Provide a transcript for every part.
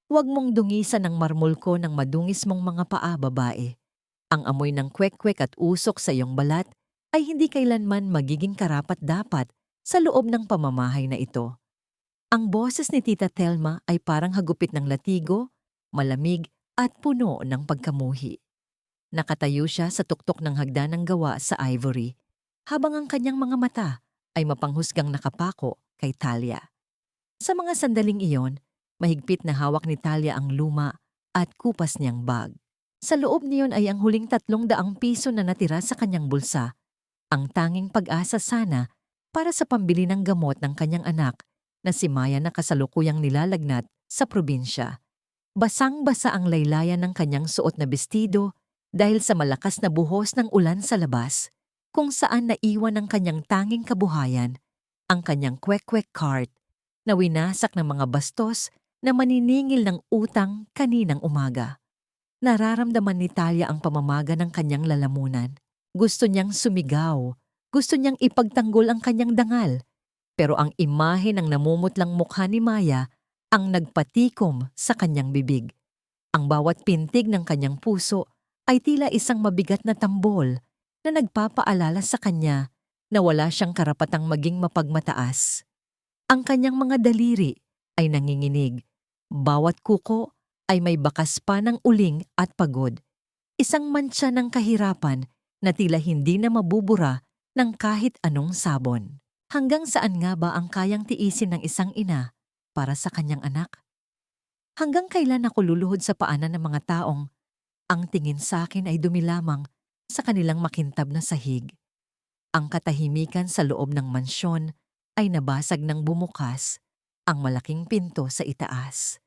Huwag mong dungisan ng marmol ko ng madungis mong mga paa, babae. Ang amoy ng kwek-kwek at usok sa iyong balat ay hindi kailanman magiging karapat-dapat sa loob ng pamamahay na ito. Ang boses ni Tita Telma ay parang hagupit ng latigo, malamig at puno ng pagkamuhi. Nakatayo siya sa tuktok ng hagdanang gawa sa ivory, habang ang kanyang mga mata ay mapanghusgang nakapako kay Talia. Sa mga sandaling iyon, mahigpit na hawak ni Talia ang luma at kupas niyang bag. Sa loob niyon ay ang huling 300 piso na natira sa kanyang bulsa, ang tanging pag-asa sana para sa pambili ng gamot ng kanyang anak na si Maya na kasalukuyang nilalagnat sa probinsya. Basang-basa ang laylayan ng kanyang suot na bestido dahil sa malakas na buhos ng ulan sa labas, kung saan naiwan ng kanyang tanging kabuhayan, ang kanyang kwek-kwek cart na winasak ng mga bastos na maniningil ng utang kaninang umaga. Nararamdaman ni Talia ang pamamaga ng kanyang lalamunan. Gusto niyang sumigaw, gusto niyang ipagtanggol ang kanyang dangal, pero ang imahe ng namumutlang mukha ni Maya ang nagpatikom sa kanyang bibig. Ang bawat pintig ng kanyang puso ay tila isang mabigat na tambol na nagpapaalala sa kanya na wala siyang karapatang maging mapagmataas. Ang kanyang mga daliri ay nanginginig. Bawat kuko ay may bakas pa ng uling at pagod. Isang mantsa ng kahirapan na tila hindi na mabubura ng kahit anong sabon. Hanggang saan nga ba ang kayang tiisin ng isang ina para sa kanyang anak? Hanggang kailan ako luluhod sa paanan ng mga taong ang tingin sa akin ay dumi lamang sa kanilang makintab na sahig? Ang katahimikan sa loob ng mansyon ay nabasag ng bumukas ang malaking pinto sa itaas.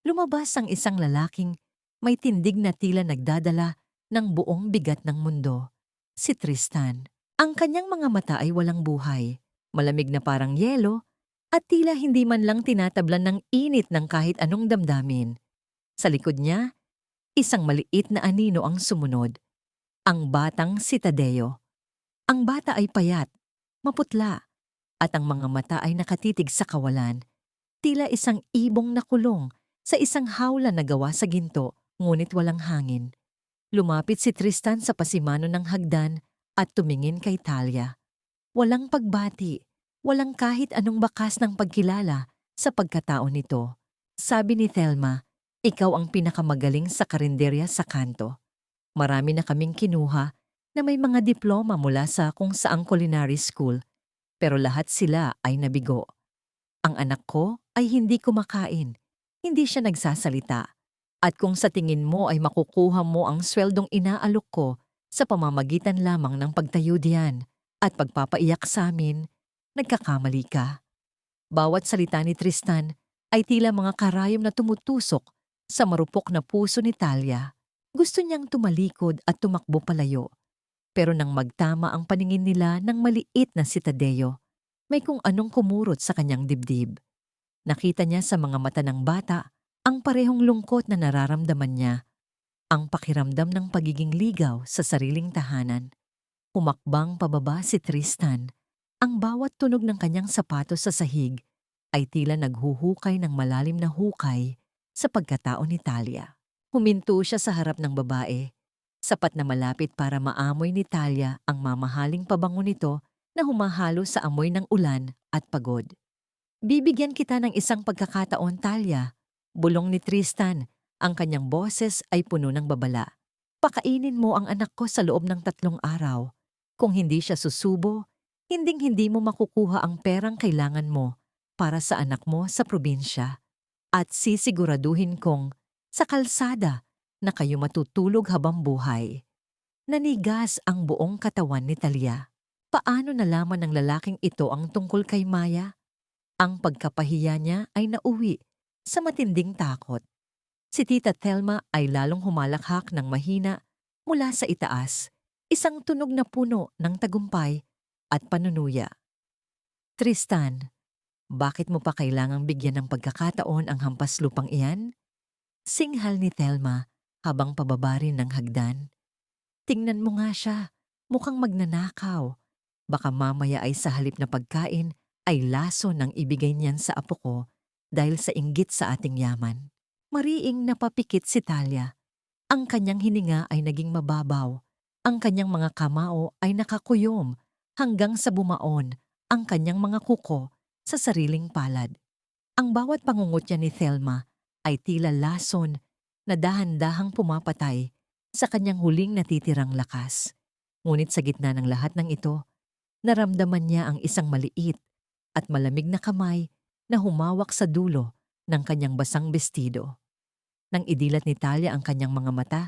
Lumabas ang isang lalaking may tindig na tila nagdadala ng buong bigat ng mundo. Si Tristan. Ang kanyang mga mata ay walang buhay, malamig na parang yelo, at tila hindi man lang tinatablan ng init ng kahit anong damdamin. Sa likod niya, isang maliit na anino ang sumunod. Ang batang si Tadeo. Ang bata ay payat, maputla, at ang mga mata ay nakatitig sa kawalan. Tila isang ibong nakulong sa isang hawla na gawa sa ginto, ngunit walang hangin. Lumapit si Tristan sa pasimano ng hagdan at tumingin kay Talia. Walang pagbati, walang kahit anong bakas ng pagkilala sa pagkatao nito. Sabi ni Thelma, ikaw ang pinakamagaling sa karinderya sa kanto. Marami na kaming kinuha na may mga diploma mula sa kung saang culinary school, pero lahat sila ay nabigo. Ang anak ko ay hindi kumakain, hindi siya nagsasalita. At kung sa tingin mo ay makukuha mo ang sweldong inaalok ko sa pamamagitan lamang ng pagtayo diyan at pagpapaiyak sa amin, nagkakamali ka. Bawat salita ni Tristan ay tila mga karayom na tumutusok sa marupok na puso ni Talia. Gusto niyang tumalikod at tumakbo palayo. Pero nang magtama ang paningin nila ng maliit na si Tadeo, may kung anong kumurot sa kanyang dibdib. Nakita niya sa mga mata ng bata ang parehong lungkot na nararamdaman niya, ang pakiramdam ng pagiging ligaw sa sariling tahanan. Humakbang pababa si Tristan. Ang bawat tunog ng kanyang sapatos sa sahig ay tila naghuhukay ng malalim na hukay sa pagkatao ni Talia. Huminto siya sa harap ng babae, sapat na malapit para maamoy ni Talia ang mamahaling pabango nito na humahalo sa amoy ng ulan at pagod. Bibigyan kita ng isang pagkakataon, Talia. Bulong ni Tristan, ang kanyang boses ay puno ng babala. Pakainin mo ang anak ko sa loob ng 3 araw. Kung hindi siya susubo, hinding-hindi mo makukuha ang perang kailangan mo para sa anak mo sa probinsya. At sisiguraduhin kong sa kalsada na kayo matutulog habang buhay. Nanigas ang buong katawan ni Talia. Paano nalaman ng lalaking ito ang tungkol kay Maya? Ang pagkapahiya niya ay nauwi sa matinding takot. Si Tita Thelma ay lalong humalakhak ng mahina mula sa itaas, isang tunog na puno ng tagumpay at panunuya. Tristan, bakit mo pa kailangang bigyan ng pagkakataon ang hampas lupang iyan? Singhal ni Thelma habang pababa rin ng hagdan. Tingnan mo nga siya, mukhang magnanakaw. Baka mamaya ay sa halip na pagkain ay laso ng ibigay niyan sa apo ko dahil sa inggit sa ating yaman. Mariing napapikit si Talia. Ang kanyang hininga ay naging mababaw. Ang kanyang mga kamao ay nakakuyom hanggang sa bumaon ang kanyang mga kuko sa sariling palad. Ang bawat pangungutya ni Thelma ay tila lason na dahan-dahang pumapatay sa kanyang huling natitirang lakas. Ngunit sa gitna ng lahat ng ito, naramdaman niya ang isang maliit at malamig na kamay na humawak sa dulo ng kanyang basang bestido. Nang idilat ni Talia ang kanyang mga mata,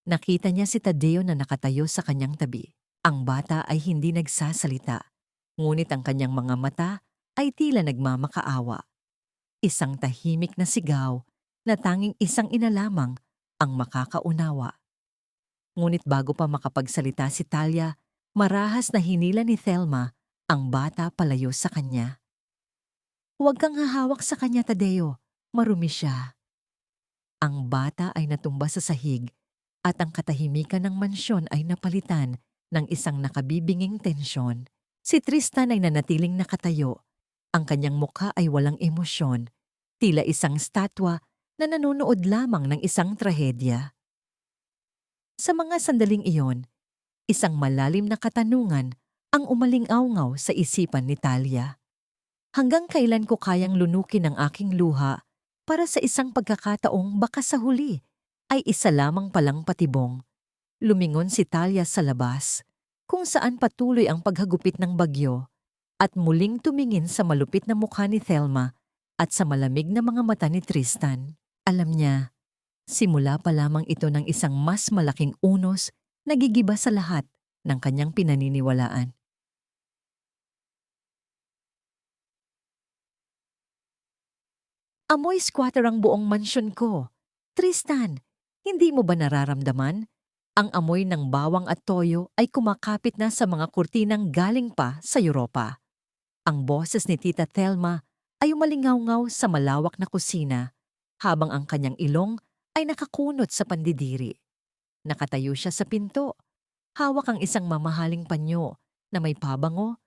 nakita niya si Tadeo na nakatayo sa kanyang tabi. Ang bata ay hindi nagsasalita, ngunit ang kanyang mga mata ay tila nagmamakaawa. Isang tahimik na sigaw na tanging isang ina lamang ang makakaunawa. Ngunit bago pa makapagsalita si Talia, marahas na hinila ni Thelma ang bata palayo sa kanya. "Huwag kang hahawak sa kanya, Tadeo. Marumi siya." Ang bata ay natumba sa sahig at ang katahimikan ng mansyon ay napalitan ng isang nakabibinging tensyon. Si Tristan ay nanatiling nakatayo. Ang kanyang mukha ay walang emosyon, tila isang statwa na nanonood lamang ng isang trahedya. Sa mga sandaling iyon, isang malalim na katanungan ang umaling-awngaw sa isipan ni Talia. Hanggang kailan ko kayang lunukin ang aking luha para sa isang pagkakataong baka sa huli ay isa lamang palang patibong? Lumingon si Talia sa labas, kung saan patuloy ang paghagupit ng bagyo, at muling tumingin sa malupit na mukha ni Thelma at sa malamig na mga mata ni Tristan. Alam niya, simula pa lamang ito ng isang mas malaking unos na gigiba sa lahat ng kanyang pinaniniwalaan. Amoy squatter ang buong mansyon ko. Tristan, hindi mo ba nararamdaman? Ang amoy ng bawang at toyo ay kumakapit na sa mga kurtinang galing pa sa Europa. Ang boses ni Tita Thelma ay umalingaw-ngaw sa malawak na kusina, habang ang kanyang ilong ay nakakunot sa pandidiri. Nakatayo siya sa pinto. Hawak ang isang mamahaling panyo na may pabango.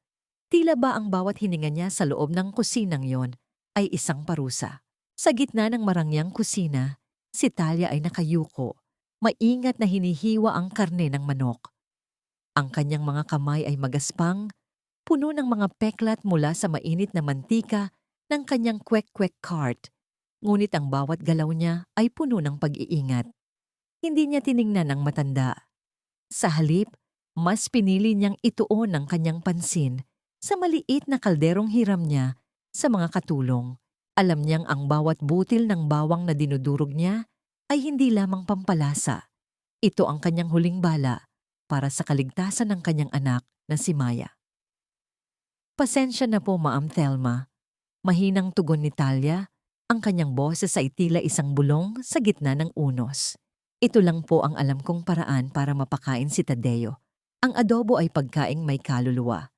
Tila ba ang bawat hininga niya sa loob ng kusinang yon ay isang parusa. Sa gitna ng marangyang kusina, si Talia ay nakayuko, maingat na hinihiwa ang karne ng manok. Ang kanyang mga kamay ay magaspang, puno ng mga peklat mula sa mainit na mantika ng kanyang kwek-kwek cart. Ngunit ang bawat galaw niya ay puno ng pag-iingat. Hindi niya tiningnan ang matanda. Sa halip, mas pinili niyang ituon ang kanyang pansin sa maliit na kalderong hiram niya sa mga katulong. Alam niyang ang bawat butil ng bawang na dinudurog niya ay hindi lamang pampalasa. Ito ang kanyang huling bala para sa kaligtasan ng kanyang anak na si Maya. "Pasensya na po, Ma'am Thelma." Mahinang tugon ni Talia, ang kanyang boses ay tila isang bulong sa gitna ng unos. "Ito lang po ang alam kong paraan para mapakain si Tadeo. Ang adobo ay pagkaing may kaluluwa."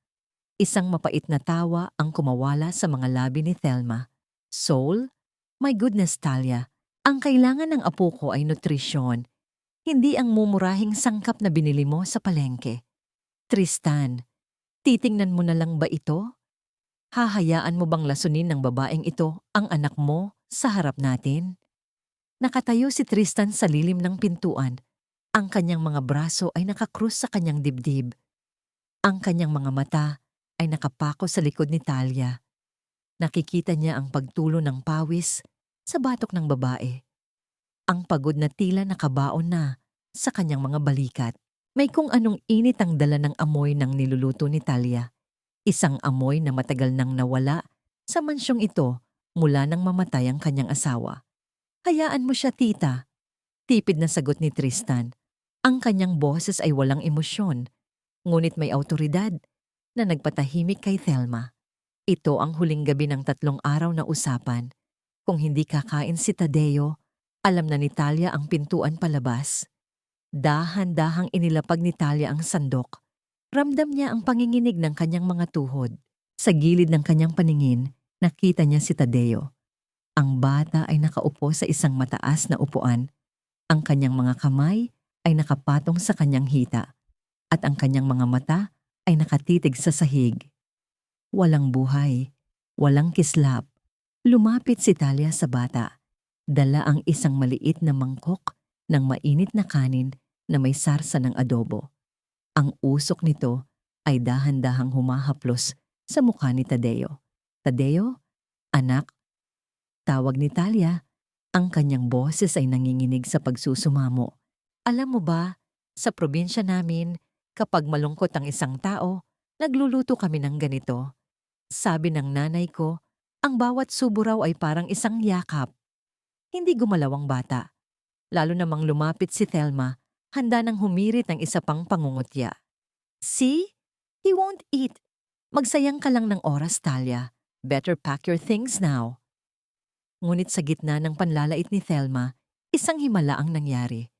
Isang mapait na tawa ang kumawala sa mga labi ni Thelma. "Soul? My goodness, Talia. Ang kailangan ng apo ko ay nutrisyon, hindi ang mumurahing sangkap na binili mo sa palengke. Tristan, titingnan mo na lang ba ito? Hahayaan mo bang lasunin ng babaeng ito ang anak mo sa harap natin?" Nakatayo si Tristan sa lilim ng pintuan. Ang kanyang mga braso ay nakakrus sa kanyang dibdib. Ang kanyang mga mata ay nakapako sa likod ni Talia. Nakikita niya ang pagtulo ng pawis sa batok ng babae. Ang pagod na tila nakabaon na sa kanyang mga balikat. May kung anong init ang dala ng amoy ng niluluto ni Talia. Isang amoy na matagal nang nawala sa mansyong ito mula nang mamatay ang kanyang asawa. "Hayaan mo siya, tita." Tipid na sagot ni Tristan. Ang kanyang boses ay walang emosyon, ngunit may awtoridad na nagpatahimik kay Thelma. Ito ang huling gabi ng 3 araw na usapan. Kung hindi kakain si Tadeo, alam na ni Talia ang pintuan palabas. Dahan-dahang inilapag ni Talia ang sandok. Ramdam niya ang panginginig ng kanyang mga tuhod. Sa gilid ng kanyang paningin, nakita niya si Tadeo. Ang bata ay nakaupo sa isang mataas na upuan. Ang kanyang mga kamay ay nakapatong sa kanyang hita, at ang kanyang mga mata ay nakatitig sa sahig. Walang buhay, walang kislap. Lumapit si Talia sa bata. Dala ang isang maliit na mangkok ng mainit na kanin na may sarsa ng adobo. Ang usok nito ay dahan-dahang humahaplos sa mukha ni Tadeo. Tadeo, anak, tawag ni Talia. Ang kanyang boses ay nanginginig sa pagsusumamo. Alam mo ba, sa probinsya namin, kapag malungkot ang isang tao, nagluluto kami ng ganito. Sabi ng nanay ko, ang bawat subo raw ay parang isang yakap. Hindi gumalaw ang bata. Lalo namang lumapit si Thelma, handa nang humirit ng isa pang pangungutya. See? He won't eat. Magsayang ka lang ng oras, Talia. Better pack your things now. Ngunit sa gitna ng panlalait ni Thelma, isang himala ang nangyari.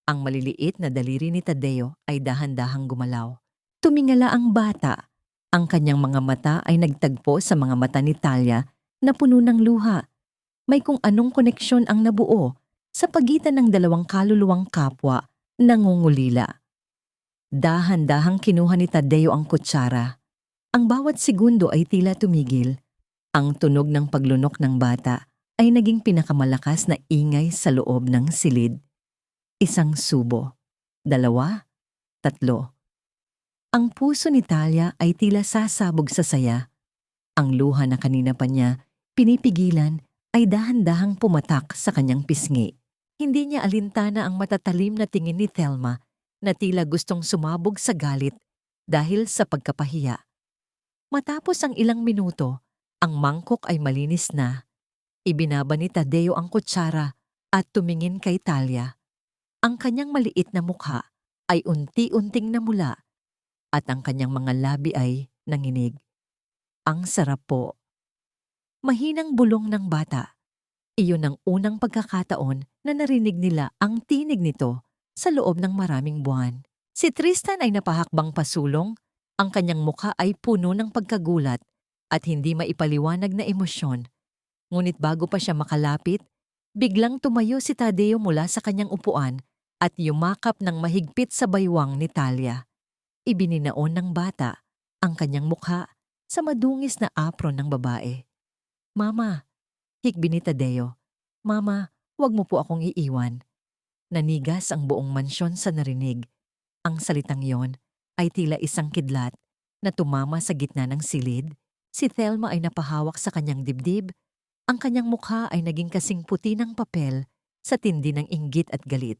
Ang maliliit na daliri ni Tadeo ay dahan-dahang gumalaw. Tumingala ang bata. Ang kanyang mga mata ay nagtagpo sa mga mata ni Talia na puno ng luha. May kung anong koneksyon ang nabuo sa pagitan ng dalawang kaluluwang kapwa nangungulila. Dahan-dahang kinuha ni Tadeo ang kutsara. Ang bawat segundo ay tila tumigil. Ang tunog ng paglunok ng bata ay naging pinakamalakas na ingay sa loob ng silid. Isang subo, 2, 3. Ang puso ni Talia ay tila sasabog sa saya. Ang luha na kanina pa niya pinipigilan ay dahan-dahang pumatak sa kanyang pisngi. Hindi niya alintana ang matatalim na tingin ni Thelma na tila gustong sumabog sa galit dahil sa pagkapahiya. Matapos ang ilang minuto, ang mangkok ay malinis na. Ibinaba ni Tadeo ang kutsara at tumingin kay Talia. Ang kanyang maliit na mukha ay unti-unting namula at ang kanyang mga labi ay nanginig. Ang sarap po. Mahinang bulong ng bata. Iyon ang unang pagkakataon na narinig nila ang tinig nito sa loob ng maraming buwan. Si Tristan ay napahakbang pasulong, ang kanyang mukha ay puno ng pagkagulat at hindi maipaliwanag na emosyon. Ngunit bago pa siya makalapit, biglang tumayo si Tadeo mula sa kanyang upuan at yumakap ng mahigpit sa baywang ni Talia. Ibininaon ng bata ang kanyang mukha sa madungis na apron ng babae. Mama, hikbi ni Tadeo. Mama, wag mo po akong iiwan. Nanigas ang buong mansyon sa narinig. Ang salitang yon ay tila isang kidlat na tumama sa gitna ng silid. Si Thelma ay napahawak sa kanyang dibdib. Ang kanyang mukha ay naging kasing puti ng papel sa tindi ng inggit at galit.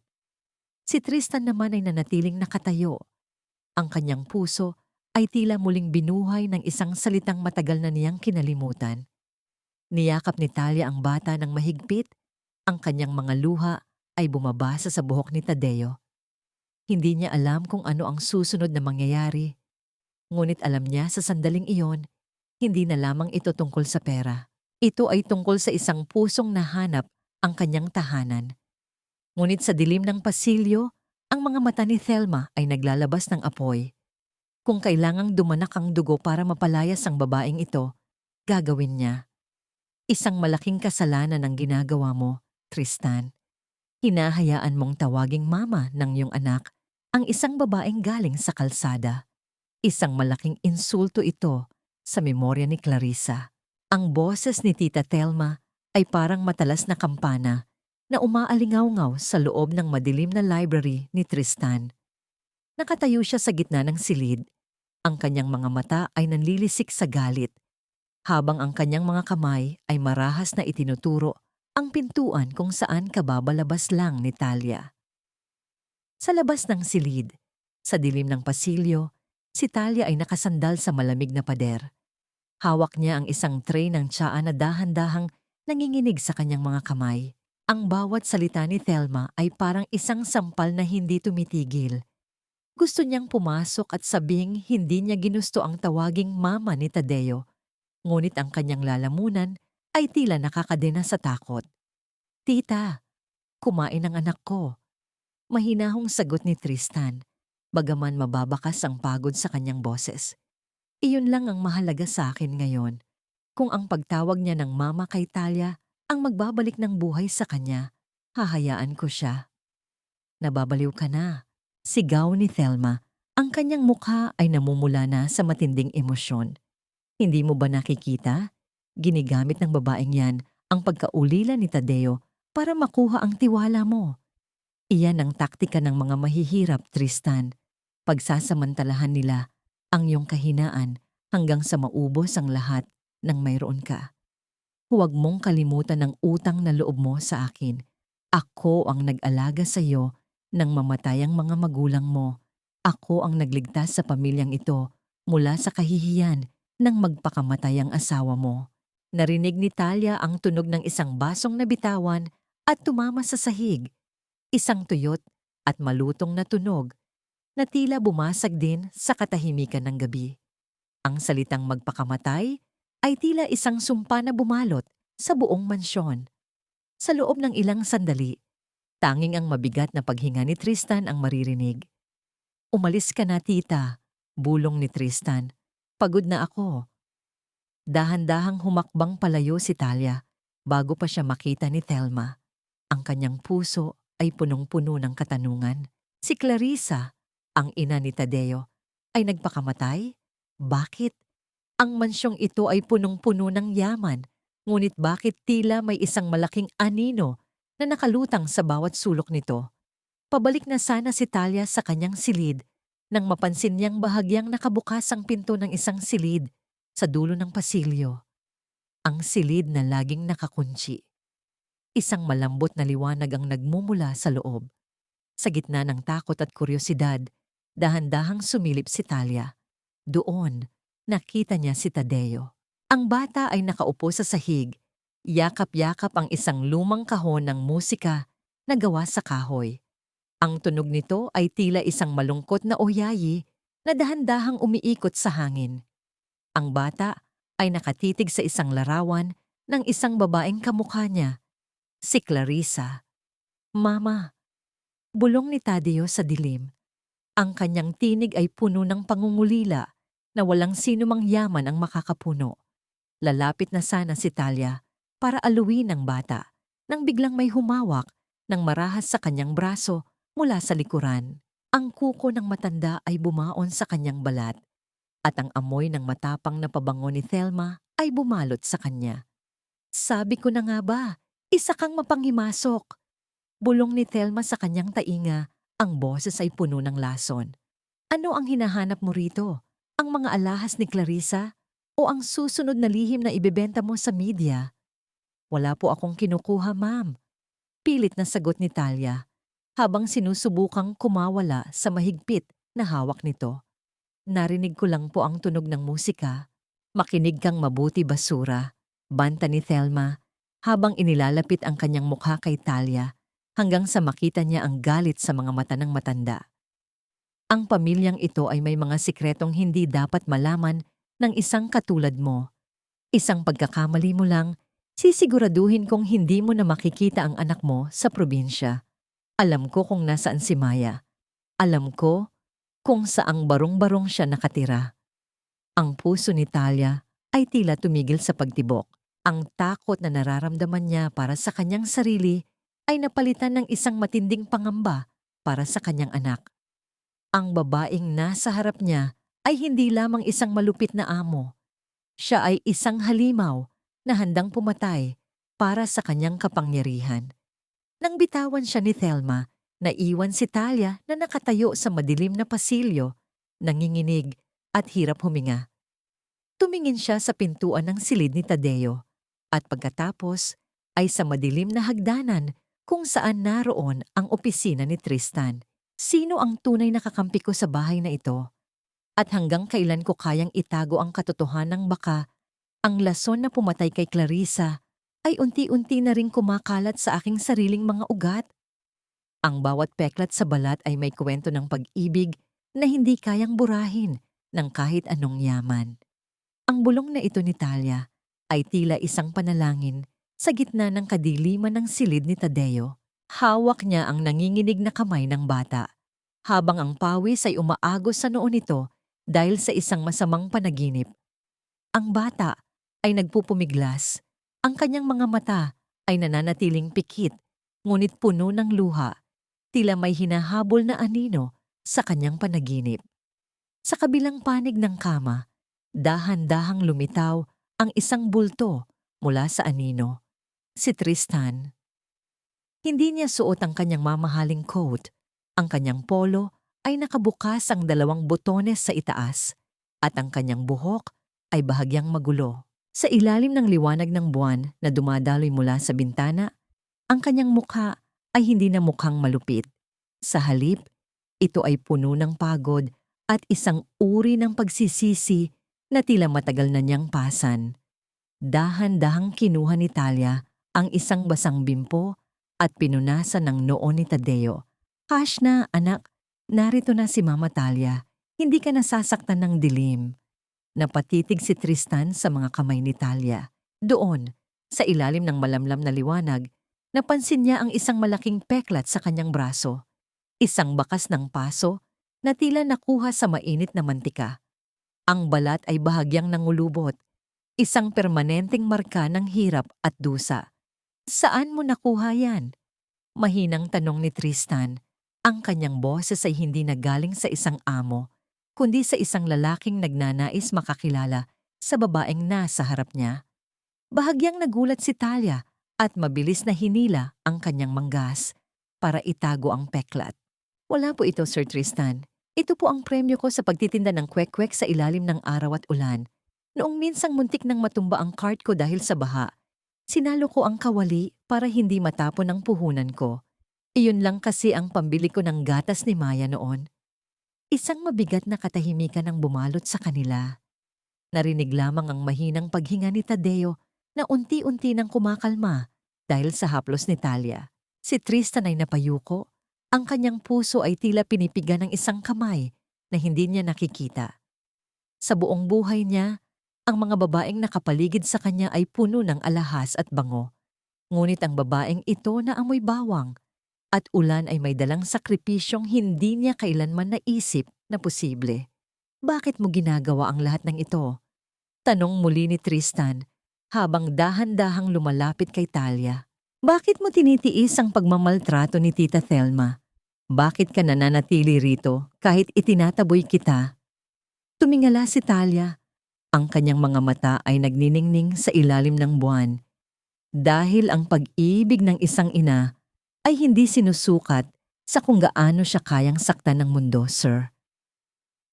Si Tristan naman ay nanatiling nakatayo. Ang kanyang puso ay tila muling binuhay ng isang salitang matagal na niyang kinalimutan. Niyakap ni Talia ang bata ng mahigpit. Ang kanyang mga luha ay bumabasa sa buhok ni Tadeo. Hindi niya alam kung ano ang susunod na mangyayari. Ngunit alam niya sa sandaling iyon, hindi na lamang ito tungkol sa pera. Ito ay tungkol sa isang pusong nahanap ang kanyang tahanan. Ngunit sa dilim ng pasilyo, ang mga mata ni Thelma ay naglalabas ng apoy. Kung kailangang dumanak ang dugo para mapalayas ang babaeng ito, gagawin niya. Isang malaking kasalanan ang ginagawa mo, Tristan. Hinahayaan mong tawaging mama ng iyong anak ang isang babaeng galing sa kalsada. Isang malaking insulto ito sa memorya ni Clarissa. Ang boses ni Tita Thelma ay parang matalas na kampana na umaalingaw-ngaw sa loob ng madilim na library ni Tristan. Nakatayo siya sa gitna ng silid. Ang kanyang mga mata ay nanlilisik sa galit, habang ang kanyang mga kamay ay marahas na itinuturo ang pintuan kung saan kababalabas lang ni Talia. Sa labas ng silid, sa dilim ng pasilyo, si Talia ay nakasandal sa malamig na pader. Hawak niya ang isang tray ng tsaa na dahan-dahang nanginginig sa kanyang mga kamay. Ang bawat salita ni Thelma ay parang isang sampal na hindi tumitigil. Gusto niyang pumasok at sabing hindi niya ginusto ang tawaging mama ni Tadeo. Ngunit ang kanyang lalamunan ay tila nakakadena sa takot. Tita, kumain ang anak ko. Mahinahong sagot ni Tristan, bagaman mababakas ang pagod sa kanyang boses. Iyon lang ang mahalaga sa akin ngayon. Kung ang pagtawag niya ng mama kay Talia ang magbabalik ng buhay sa kanya, hahayaan ko siya. Nababaliw ka na, sigaw ni Thelma. Ang kanyang mukha ay namumula na sa matinding emosyon. Hindi mo ba nakikita? Ginigamit ng babaeng yan ang pagkaulila ni Tadeo para makuha ang tiwala mo. Iyan ang taktika ng mga mahihirap, Tristan. Pagsasamantalahan nila ang iyong kahinaan hanggang sa maubos ang lahat ng mayroon ka. Huwag mong kalimutan ang utang na loob mo sa akin. Ako ang nag-alaga sa iyo nang mamatay ang mga magulang mo. Ako ang nagligtas sa pamilyang ito mula sa kahihiyan nang magpakamatay ang asawa mo. Narinig ni Talia ang tunog ng isang basong nabitawan at tumama sa sahig. Isang tuyot at malutong na tunog na tila bumasag din sa katahimikan ng gabi. Ang salitang magpakamatay ay tila isang sumpa na bumalot sa buong mansyon. Sa loob ng ilang sandali, tanging ang mabigat na paghinga ni Tristan ang maririnig. Umalis ka na, tita, bulong ni Tristan. Pagod na ako. Dahan-dahang humakbang palayo si Talia bago pa siya makita ni Thelma. Ang kanyang puso ay punong-puno ng katanungan. Si Clarissa, ang ina ni Tadeo, ay nagpakamatay? Bakit? Ang mansyong ito ay punong-puno ng yaman, ngunit bakit tila may isang malaking anino na nakalutang sa bawat sulok nito? Pabalik na sana si Talia sa kanyang silid nang mapansin niyang bahagyang nakabukas ang pinto ng isang silid sa dulo ng pasilyo. Ang silid na laging nakakunci. Isang malambot na liwanag ang nagmumula sa loob. Sa gitna ng takot at kuryosidad, dahan-dahang sumilip si Talia. Doon, nakita niya si Tadeo. Ang bata ay nakaupo sa sahig. Yakap-yakap ang isang lumang kahon ng musika na gawa sa kahoy. Ang tunog nito ay tila isang malungkot na oyayi na dahan-dahang umiikot sa hangin. Ang bata ay nakatitig sa isang larawan ng isang babaeng kamukha niya, si Clarissa. Mama, bulong ni Tadeo sa dilim. Ang kanyang tinig ay puno ng pangungulila na walang sinumang yaman ang makakapuno. Lalapit na sana si Talia para aluin ang bata nang biglang may humawak ng marahas sa kanyang braso mula sa likuran. Ang kuko ng matanda ay bumaon sa kanyang balat at ang amoy ng matapang na pabango ni Thelma ay bumalot sa kanya. Sabi ko na nga ba, isa kang mapanghimasok. Bulong ni Thelma sa kanyang tainga, ang boses ay puno ng lason. Ano ang hinahanap mo rito? Ang mga alahas ni Clarissa? O ang susunod na lihim na ibebenta mo sa media? Wala po akong kinukuha, ma'am. Pilit na sagot ni Talia, habang sinusubukang kumawala sa mahigpit na hawak nito. Narinig ko lang po ang tunog ng musika. Makinig kang mabuti, basura, banta ni Thelma, habang inilalapit ang kanyang mukha kay Talia hanggang sa makita niya ang galit sa mga mata ng matanda. Ang pamilyang ito ay may mga sikretong hindi dapat malaman ng isang katulad mo. Isang pagkakamali mo lang, sisiguraduhin kong hindi mo na makikita ang anak mo sa probinsya. Alam ko kung nasaan si Maya. Alam ko kung saang barong-barong siya nakatira. Ang puso ni Talia ay tila tumigil sa pagtibok. Ang takot na nararamdaman niya para sa kanyang sarili ay napalitan ng isang matinding pangamba para sa kanyang anak. Ang babaeng nasa harap niya ay hindi lamang isang malupit na amo. Siya ay isang halimaw na handang pumatay para sa kanyang kapangyarihan. Nang bitawan siya ni Thelma, naiwan si Talia na nakatayo sa madilim na pasilyo, nanginginig at hirap huminga. Tumingin siya sa pintuan ng silid ni Tadeo at pagkatapos ay sa madilim na hagdanan kung saan naroon ang opisina ni Tristan. Sino ang tunay na kakampi ko sa bahay na ito? At hanggang kailan ko kayang itago ang katotohanang baka ang lason na pumatay kay Clarissa ay unti-unti na ring kumakalat sa aking sariling mga ugat? Ang bawat peklat sa balat ay may kwento ng pag-ibig na hindi kayang burahin ng kahit anong yaman. Ang bulong na ito ni Talia ay tila isang panalangin sa gitna ng kadiliman ng silid ni Tadeo. Hawak niya ang nanginginig na kamay ng bata, habang ang pawis ay umaagos sa noo nito dahil sa isang masamang panaginip. Ang bata ay nagpupumiglas. Ang kanyang mga mata ay nananatiling pikit, ngunit puno ng luha, tila may hinahabol na anino sa kanyang panaginip. Sa kabilang panig ng kama, dahan-dahang lumitaw ang isang bulto mula sa anino. Si Tristan. Hindi niya suot ang kanyang mamahaling coat. Ang kanyang polo ay nakabukas ang 2 butones sa itaas at ang kanyang buhok ay bahagyang magulo. Sa ilalim ng liwanag ng buwan na dumadaloy mula sa bintana, ang kanyang mukha ay hindi na mukhang malupit. Sa halip, ito ay puno ng pagod at isang uri ng pagsisisi na tila matagal na niyang pasan. Dahan-dahang kinuha ni Talia ang isang basang bimpo at pinunasan ng noo ni Tadeo. Hash na, anak, narito na si Mama Talia. Hindi ka nasasaktan ng dilim. Napatitig si Tristan sa mga kamay ni Talia. Doon, sa ilalim ng malamlam na liwanag, napansin niya ang isang malaking peklat sa kanyang braso. Isang bakas ng paso na tila nakuha sa mainit na mantika. Ang balat ay bahagyang nangulubot. Isang permanenteng marka ng hirap at dusa. Saan mo nakuha yan? Mahinang tanong ni Tristan. Ang kanyang boses ay hindi nagaling sa isang amo, kundi sa isang lalaking nagnanais makakilala sa babaeng nasa harap niya. Bahagyang nagulat si Talia at mabilis na hinila ang kanyang manggas para itago ang peklat. Wala po ito, Sir Tristan. Ito po ang premyo ko sa pagtitinda ng kwek-kwek sa ilalim ng araw at ulan. Noong minsang muntik nang matumba ang cart ko dahil sa baha, sinalo ko ang kawali para hindi matapon ang puhunan ko. Iyon lang kasi ang pambili ko ng gatas ni Maya noon. Isang mabigat na katahimikan ang bumalot sa kanila. Narinig lamang ang mahinang paghinga ni Tadeo na unti-unti nang kumakalma dahil sa haplos ni Talia. Si Tristan ay napayuko. Ang kanyang puso ay tila pinipigan ng isang kamay na hindi niya nakikita. Sa buong buhay niya, ang mga babaeng nakapaligid sa kanya ay puno ng alahas at bango. Ngunit ang babaeng ito na amoy bawang at ulan ay may dalang sakripisyong hindi niya kailanman naisip na posible. Bakit mo ginagawa ang lahat ng ito? Tanong muli ni Tristan habang dahan-dahang lumalapit kay Talia. Bakit mo tinitiis ang pagmamaltrato ni Tita Thelma? Bakit ka nananatili rito kahit itinataboy kita? Tumingala si Talia. Ang kanyang mga mata ay nagniningning sa ilalim ng buwan. Dahil ang pag-ibig ng isang ina ay hindi sinusukat sa kung gaano siya kayang saktan ng mundo, sir.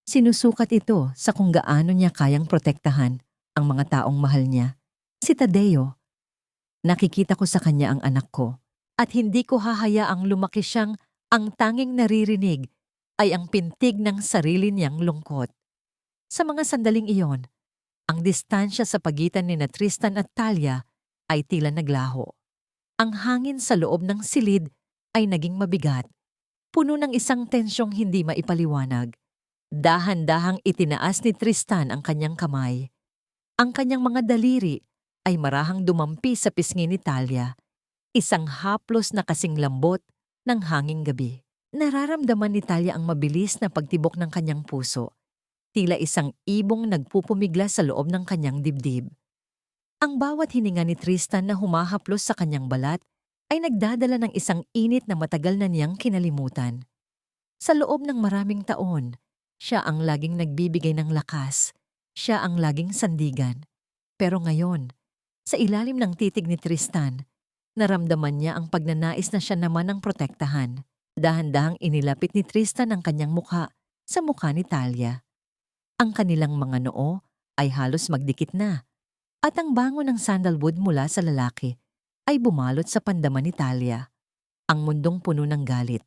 Sinusukat ito sa kung gaano niya kayang protektahan ang mga taong mahal niya. Si Tadeo, nakikita ko sa kanya ang anak ko at hindi ko hahayaang lumaki siyang ang tanging naririnig ay ang pintig ng sarili niyang lungkot. Sa mga sandaling iyon, ang distansya sa pagitan ni Tristan at Talia ay tila naglaho. Ang hangin sa loob ng silid ay naging mabigat, puno ng isang tensyong hindi maipaliwanag. Dahan-dahang itinaas ni Tristan ang kanyang kamay. Ang kanyang mga daliri ay marahang dumampi sa pisngi ni Talia, isang haplos na kasing lambot ng hanging gabi. Nararamdaman ni Talia ang mabilis na pagtibok ng kanyang puso. Tila isang ibong nagpupumigla sa loob ng kanyang dibdib. Ang bawat hininga ni Tristan na humahaplos sa kanyang balat ay nagdadala ng isang init na matagal na niyang kinalimutan. Sa loob ng maraming taon, siya ang laging nagbibigay ng lakas. Siya ang laging sandigan. Pero ngayon, sa ilalim ng titig ni Tristan, naramdaman niya ang pagnanais na siya naman ang protektahan. Dahan-dahang inilapit ni Tristan ang kanyang mukha sa mukha ni Talia. Ang kanilang mga noo ay halos magdikit na at ang bango ng sandalwood mula sa lalaki ay bumalot sa pandama ni Talia. Ang mundong puno ng galit,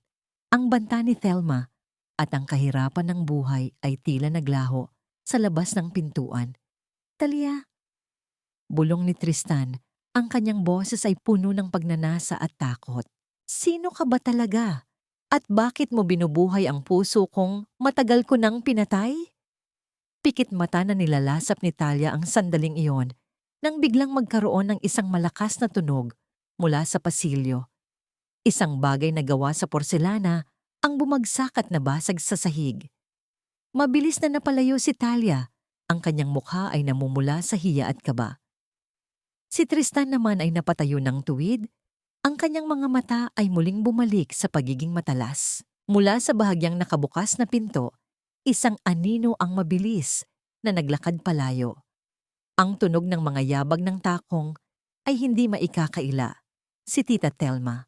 ang banta ni Thelma at ang kahirapan ng buhay ay tila naglaho sa labas ng pintuan. Talia, bulong ni Tristan, ang kanyang boses ay puno ng pagnanasa at takot. Sino ka ba talaga? At bakit mo binubuhay ang puso kong matagal ko nang pinatay? Pikit mata na nilalasap ni Talia ang sandaling iyon nang biglang magkaroon ng isang malakas na tunog mula sa pasilyo. Isang bagay na gawa sa porselana ang bumagsak at nabasag sa sahig. Mabilis na napalayo si Talia, ang kanyang mukha ay namumula sa hiya at kaba. Si Tristan naman ay napatayo ng tuwid, ang kanyang mga mata ay muling bumalik sa pagiging matalas. Mula sa bahagyang nakabukas na pinto, isang anino ang mabilis na naglakad palayo. Ang tunog ng mga yabag ng takong ay hindi maikakaila, si Tita Thelma.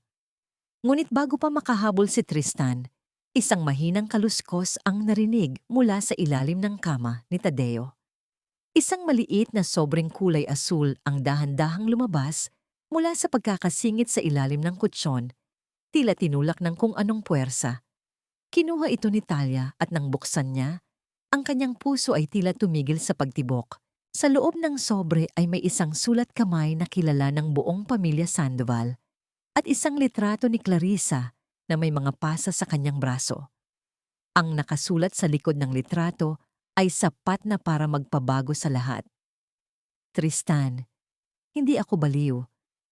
Ngunit bago pa makahabol si Tristan, isang mahinang kaluskos ang narinig mula sa ilalim ng kama ni Tadeo. Isang maliit na sobrang kulay asul ang dahan-dahang lumabas mula sa pagkakasingit sa ilalim ng kutsyon, tila tinulak ng kung anong puwersa. Kinuha ito ni Talia at nang buksan niya, ang kanyang puso ay tila tumigil sa pagtibok. Sa loob ng sobre ay may isang sulat kamay na kilala ng buong pamilya Sandoval at isang litrato ni Clarissa na may mga pasa sa kanyang braso. Ang nakasulat sa likod ng litrato ay sapat na para magpabago sa lahat. Tristan, hindi ako baliw.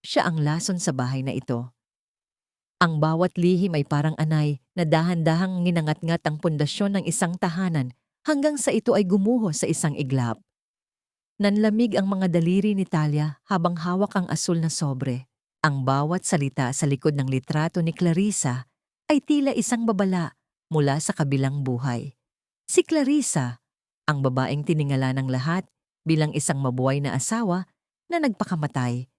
Siya ang lason sa bahay na ito. Ang bawat lihim ay parang anay na dahan-dahang nginangat-ngat ang pundasyon ng isang tahanan hanggang sa ito ay gumuho sa isang iglap. Nanlamig ang mga daliri ni Talia habang hawak ang asul na sobre. Ang bawat salita sa likod ng litrato ni Clarissa ay tila isang babala mula sa kabilang buhay. Si Clarissa, ang babaeng tiningala ng lahat bilang isang mabuhay na asawa na nagpakamatay,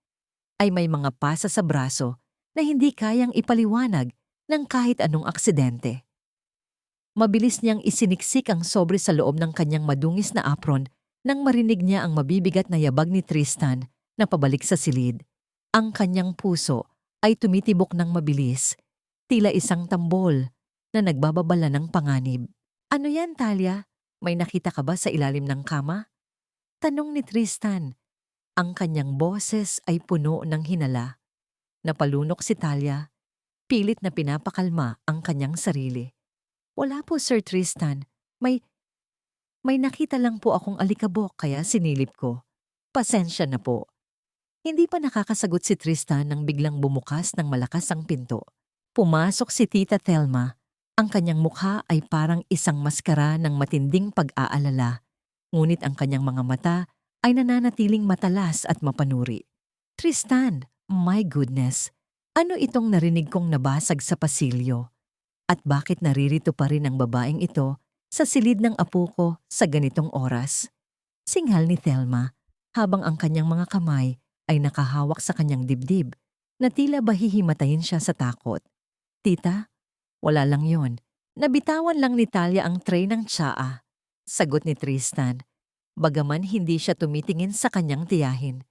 ay may mga pasa sa braso na hindi kayang ipaliwanag ng kahit anong aksidente. Mabilis niyang isiniksik ang sobre sa loob ng kanyang madungis na apron nang marinig niya ang mabibigat na yabag ni Tristan na pabalik sa silid. Ang kanyang puso ay tumitibok ng mabilis, tila isang tambol na nagbababala ng panganib. Ano yan, Talia? May nakita ka ba sa ilalim ng kama? Tanong ni Tristan. Ang kanyang boses ay puno ng hinala. Napalunok si Talia, pilit na pinapakalma ang kanyang sarili. Wala po, Sir Tristan. May nakita lang po akong alikabok kaya sinilip ko. Pasensya na po. Hindi pa nakakasagot si Tristan nang biglang bumukas ng malakas ang pinto. Pumasok si Tita Thelma. Ang kanyang mukha ay parang isang maskara ng matinding pag-aalala, ngunit ang kanyang mga mata ay nananatiling matalas at mapanuri. Tristan, my goodness, ano itong narinig kong nabasag sa pasilyo? At bakit naririto pa rin ang babaeng ito sa silid ng apo ko sa ganitong oras? Singhal ni Thelma habang ang kanyang mga kamay ay nakahawak sa kanyang dibdib na tila bahihimatayin siya sa takot. Tita, wala lang yon. Nabitawan lang ni Talia ang tray ng tsaa. Sagot ni Tristan, bagaman hindi siya tumitingin sa kanyang tiyahin.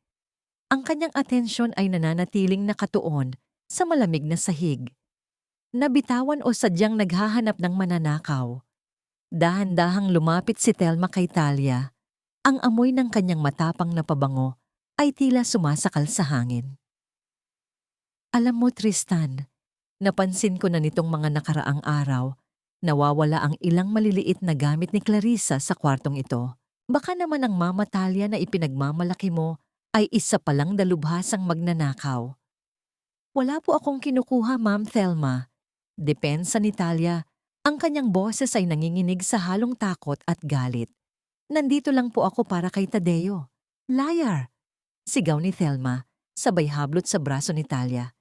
Ang kanyang atensyon ay nananatiling nakatuon sa malamig na sahig. Nabitawan o sadyang naghahanap ng mananakaw. Dahan-dahang lumapit si Thelma kay Talia. Ang amoy ng kanyang matapang na pabango ay tila sumasakal sa hangin. Alam mo, Tristan, napansin ko na nitong mga nakaraang araw, nawawala ang ilang maliliit na gamit ni Clarissa sa kwartong ito. Baka naman ang Mama Talia na ipinagmamalaki mo ay isa palang dalubhasang magnanakaw. Wala po akong kinukuha, Ma'am Thelma. Depensa ni Talia, ang kanyang boses ay nanginginig sa halong takot at galit. Nandito lang po ako para kay Tadeo. Liar! Sigaw ni Thelma, sabay hablot sa braso ni Talia.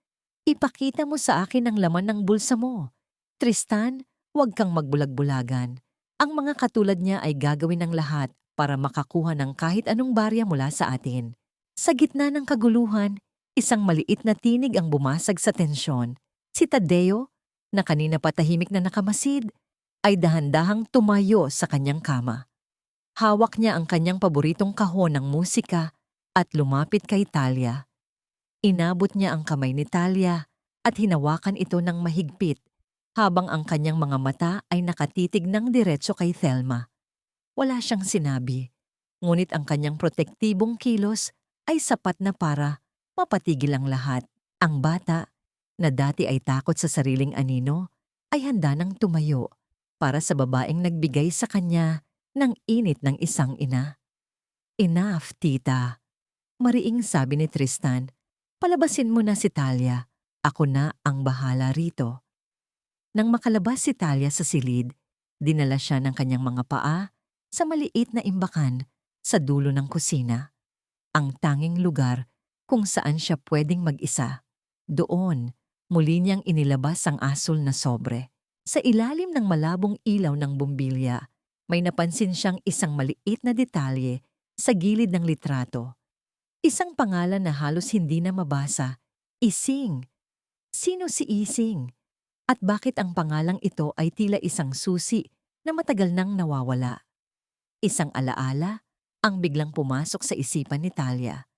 Ipakita mo sa akin ang laman ng bulsa mo. Tristan, huwag kang magbulag-bulagan. Ang mga katulad niya ay gagawin ng lahat para makakuha ng kahit anong barya mula sa atin. Sa gitna ng kaguluhan, isang maliit na tinig ang bumasag sa tensyon. Si Tadeo, na kanina pa tahimik na nakamasid, ay dahan-dahang tumayo sa kanyang kama. Hawak niya ang kanyang paboritong kahon ng musika at lumapit kay Talia. Inabot niya ang kamay ni Talia at hinawakan ito ng mahigpit habang ang kanyang mga mata ay nakatitig ng diretso kay Thelma. Wala siyang sinabi, ngunit ang kanyang protektibong kilos ay sapat na para mapatigil ang lahat. Ang bata, na dati ay takot sa sariling anino, ay handa nang tumayo para sa babaeng nagbigay sa kanya ng init ng isang ina. Enough, tita. Mariing sabi ni Tristan, palabasin mo na si Talia. Ako na ang bahala rito. Nang makalabas si Talia sa silid, dinala siya ng kanyang mga paa sa maliit na imbakan sa dulo ng kusina. Ang tanging lugar kung saan siya pwedeng mag-isa. Doon, muli niyang inilabas ang asul na sobre. Sa ilalim ng malabong ilaw ng bumbilya, may napansin siyang isang maliit na detalye sa gilid ng litrato. Isang pangalan na halos hindi na mabasa, Ising. Sino si Ising? At bakit ang pangalang ito ay tila isang susi na matagal nang nawawala? Isang alaala ang biglang pumasok sa isipan ni Talia.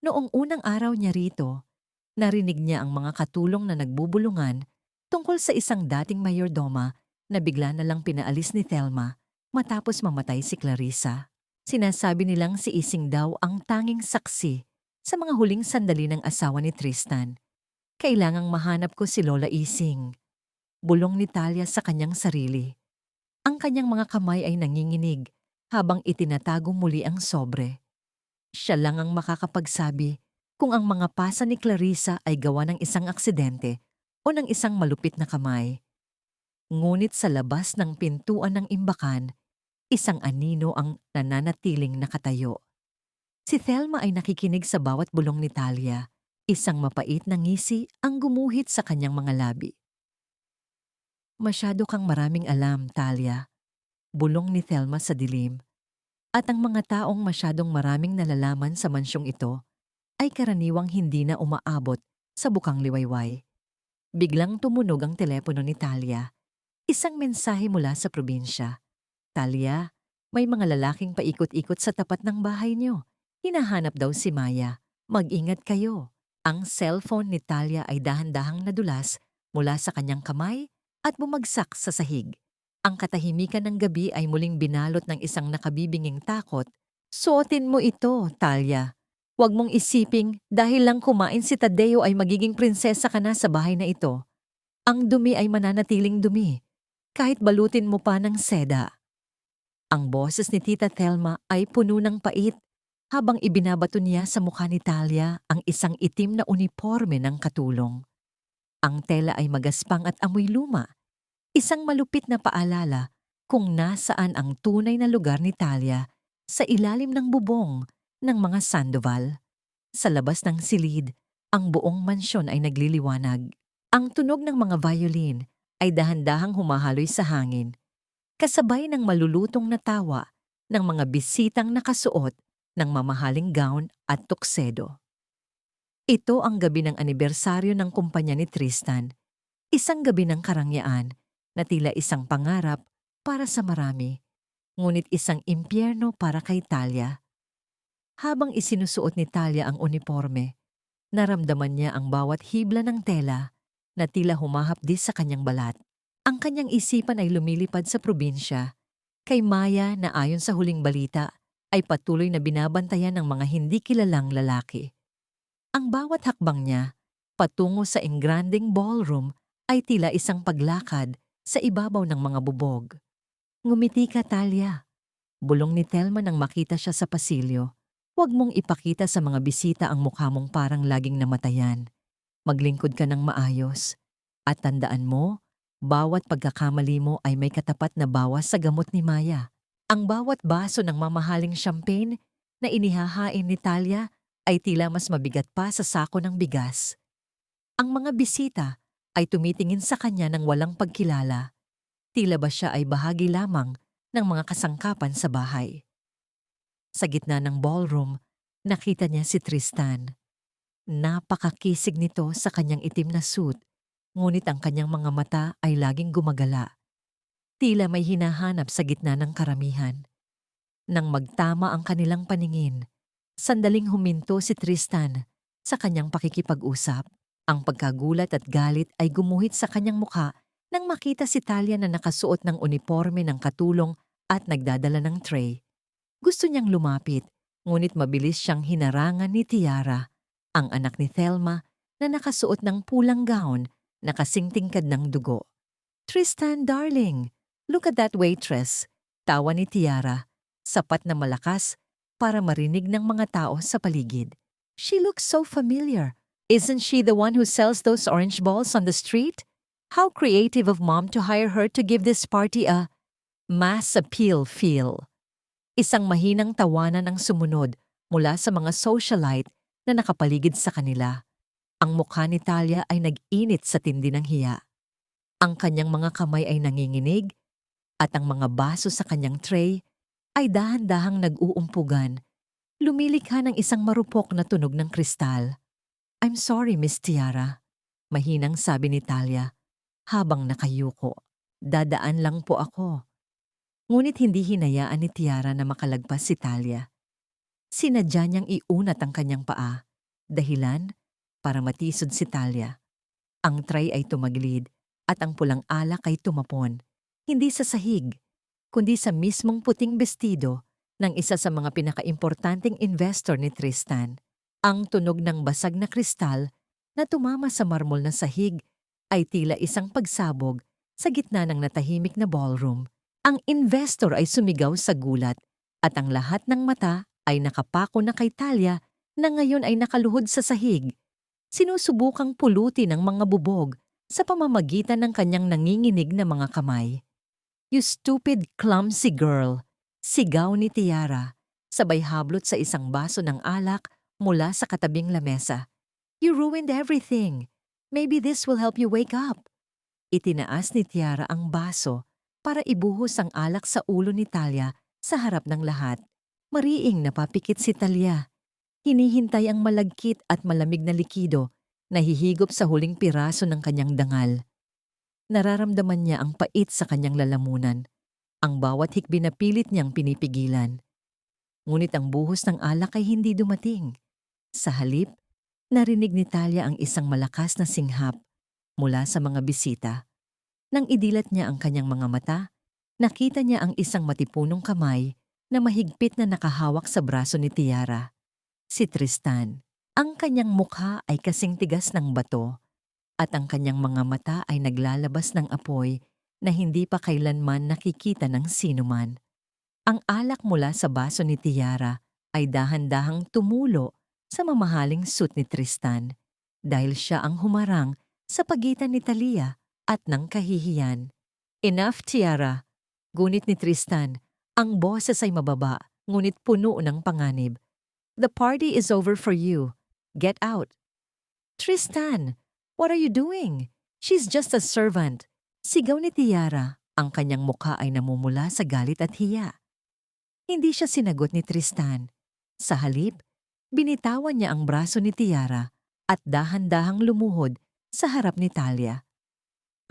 Noong unang araw niya rito, narinig niya ang mga katulong na nagbubulungan tungkol sa isang dating mayordoma na bigla na lang pinaalis ni Thelma matapos mamatay si Clarissa. Sinasabi nilang si Ising daw ang tanging saksi sa mga huling sandali ng asawa ni Tristan. Kailangang mahanap ko si Lola Ising. Bulong ni Talia sa kanyang sarili. Ang kanyang mga kamay ay nanginginig habang itinatago muli ang sobre. Siya lang ang makakapagsabi kung ang mga pasa ni Clarissa ay gawa ng isang aksidente o ng isang malupit na kamay. Ngunit sa labas ng pintuan ng imbakan, isang anino ang nananatiling nakatayo. Si Thelma ay nakikinig sa bawat bulong ni Talia. Isang mapait na ngisi ang gumuhit sa kanyang mga labi. Masyado kang maraming alam, Talia. Bulong ni Thelma sa dilim. At ang mga taong masyadong maraming nalalaman sa mansyong ito ay karaniwang hindi na umaabot sa bukang liwayway. Biglang tumunog ang telepono ni Talia. Isang mensahe mula sa probinsya. Talia, may mga lalaking paikot-ikot sa tapat ng bahay niyo. Hinahanap daw si Maya. Mag-ingat kayo. Ang cellphone ni Talia ay dahan-dahang nadulas mula sa kanyang kamay at bumagsak sa sahig. Ang katahimikan ng gabi ay muling binalot ng isang nakabibinging takot. Suotin mo ito, Talia. Huwag mong isiping dahil lang kumain si Tadeo ay magiging prinsesa ka na sa bahay na ito. Ang dumi ay mananatiling dumi, kahit balutin mo pa ng seda. Ang boses ni Tita Thelma ay puno ng pait habang ibinabato niya sa mukha ni Talia ang isang itim na uniforme ng katulong. Ang tela ay magaspang at amoy luma. Isang malupit na paalala kung nasaan ang tunay na lugar ni Talia sa ilalim ng bubong ng mga Sandoval. Sa labas ng silid, ang buong mansyon ay nagliliwanag. Ang tunog ng mga violin ay dahan-dahang humahaloy sa hangin, kasabay ng malulutong na tawa ng mga bisitang nakasuot ng mamahaling gown at tuksedo. Ito ang gabi ng anibersaryo ng kumpanya ni Tristan, isang gabi ng karangyaan na tila isang pangarap para sa marami, ngunit isang impyerno para kay Talia. Habang isinusuot ni Talia ang uniforme, naramdaman niya ang bawat hibla ng tela na tila humahapdis sa kanyang balat. Ang kanyang isipan ay lumilipad sa probinsya, kay Maya na ayon sa huling balita ay patuloy na binabantayan ng mga hindi kilalang lalaki. Ang bawat hakbang niya patungo sa engranding ballroom ay tila isang paglakad sa ibabaw ng mga bubog. Ngumiti ka, Talia. Bulong ni Thelma nang makita siya sa pasilyo. Huwag mong ipakita sa mga bisita ang mukha mong parang laging namatayan. Maglingkod ka ng maayos. At tandaan mo, bawat pagkakamali mo ay may katapat na bawas sa gamot ni Maya. Ang bawat baso ng mamahaling champagne na inihahain ni Talia ay tila mas mabigat pa sa sako ng bigas. Ang mga bisita ay tumitingin sa kanya ng walang pagkilala. Tila ba siya ay bahagi lamang ng mga kasangkapan sa bahay. Sa gitna ng ballroom, nakita niya si Tristan. Napakakisig nito sa kanyang itim na suit, ngunit ang kanyang mga mata ay laging gumagala. Tila may hinahanap sa gitna ng karamihan. Nang magtama ang kanilang paningin, sandaling huminto si Tristan sa kanyang pakikipag-usap. Ang pagkagulat at galit ay gumuhit sa kanyang mukha nang makita si Talia na nakasuot ng uniforme ng katulong at nagdadala ng tray. Gusto niyang lumapit, ngunit mabilis siyang hinarangan ni Tiara, ang anak ni Thelma na nakasuot ng pulang gown na kasingtingkad ng dugo. Tristan, darling! Look at that waitress, tawa ni Tiara, sapat na malakas para marinig ng mga tao sa paligid. She looks so familiar. Isn't she the one who sells those orange balls on the street? How creative of Mom to hire her to give this party a mass appeal feel. Isang mahinang tawanan ang sumunod mula sa mga socialite na nakapaligid sa kanila. Ang mukha ni Talia ay nag-init sa tindi ng hiya. Ang kanyang mga kamay ay nanginginig at ang mga baso sa kanyang tray ay dahan-dahang nag-uumpugan, lumilikha ng isang marupok na tunog ng kristal. I'm sorry, Miss Tiara. Mahinang sabi ni Talia habang nakayuko. Dadaan lang po ako. Ngunit hindi hinayaan ni Tiara na makalagpas si Talia. Sinadya niyang iunat ang kanyang paa. Dahilan para matisod si Talia. Ang tray ay tumagilid at ang pulang alak ay tumapon. Hindi sa sahig, kundi sa mismong puting bestido ng isa sa mga pinakaimportanteng investor ni Tristan. Ang tunog ng basag na kristal na tumama sa marmol na sahig ay tila isang pagsabog sa gitna ng natahimik na ballroom. Ang investor ay sumigaw sa gulat at ang lahat ng mata ay nakapako na kay Talia na ngayon ay nakaluhod sa sahig. Sinusubukang pulutin ng mga bubog sa pamamagitan ng kanyang nanginginig na mga kamay. "You stupid, clumsy girl!" Sigaw ni Tiara, sabay hablot sa isang baso ng alak mula sa katabing lamesa. "You ruined everything. Maybe this will help you wake up." Itinaas ni Tiara ang baso para ibuhos ang alak sa ulo ni Talia sa harap ng lahat. Mariing napapikit si Talia. Hinihintay ang malagkit at malamig na likido na hihigop sa huling piraso ng kanyang dangal. Nararamdaman niya ang pait sa kanyang lalamunan. Ang bawat hikbi na pilit niyang pinipigilan. Ngunit ang buhos ng alak ay hindi dumating. Sa halip, narinig ni Talia ang isang malakas na singhap mula sa mga bisita. Nang idilat niya ang kanyang mga mata, nakita niya ang isang matipunong kamay na mahigpit na nakahawak sa braso ni Tiara. Si Tristan. Ang kanyang mukha ay kasing tigas ng bato at ang kanyang mga mata ay naglalabas ng apoy na hindi pa kailanman nakikita ng sinuman. Ang alak mula sa baso ni Tiara ay dahan-dahang tumulo sa mamahaling suit ni Tristan dahil siya ang humarang sa pagitan ni Talia at ng kahihiyan. "Enough, Tiara," gunit ni Tristan. Ang boses ay mababa, ngunit puno ng panganib. "The party is over for you. Get out." "Tristan, what are you doing? She's just a servant." Sigaw ni Tiara. Ang kanyang mukha ay namumula sa galit at hiya. Hindi siya sinagot ni Tristan. Sa halip, binitawan niya ang braso ni Tiara at dahan-dahang lumuhod sa harap ni Talia.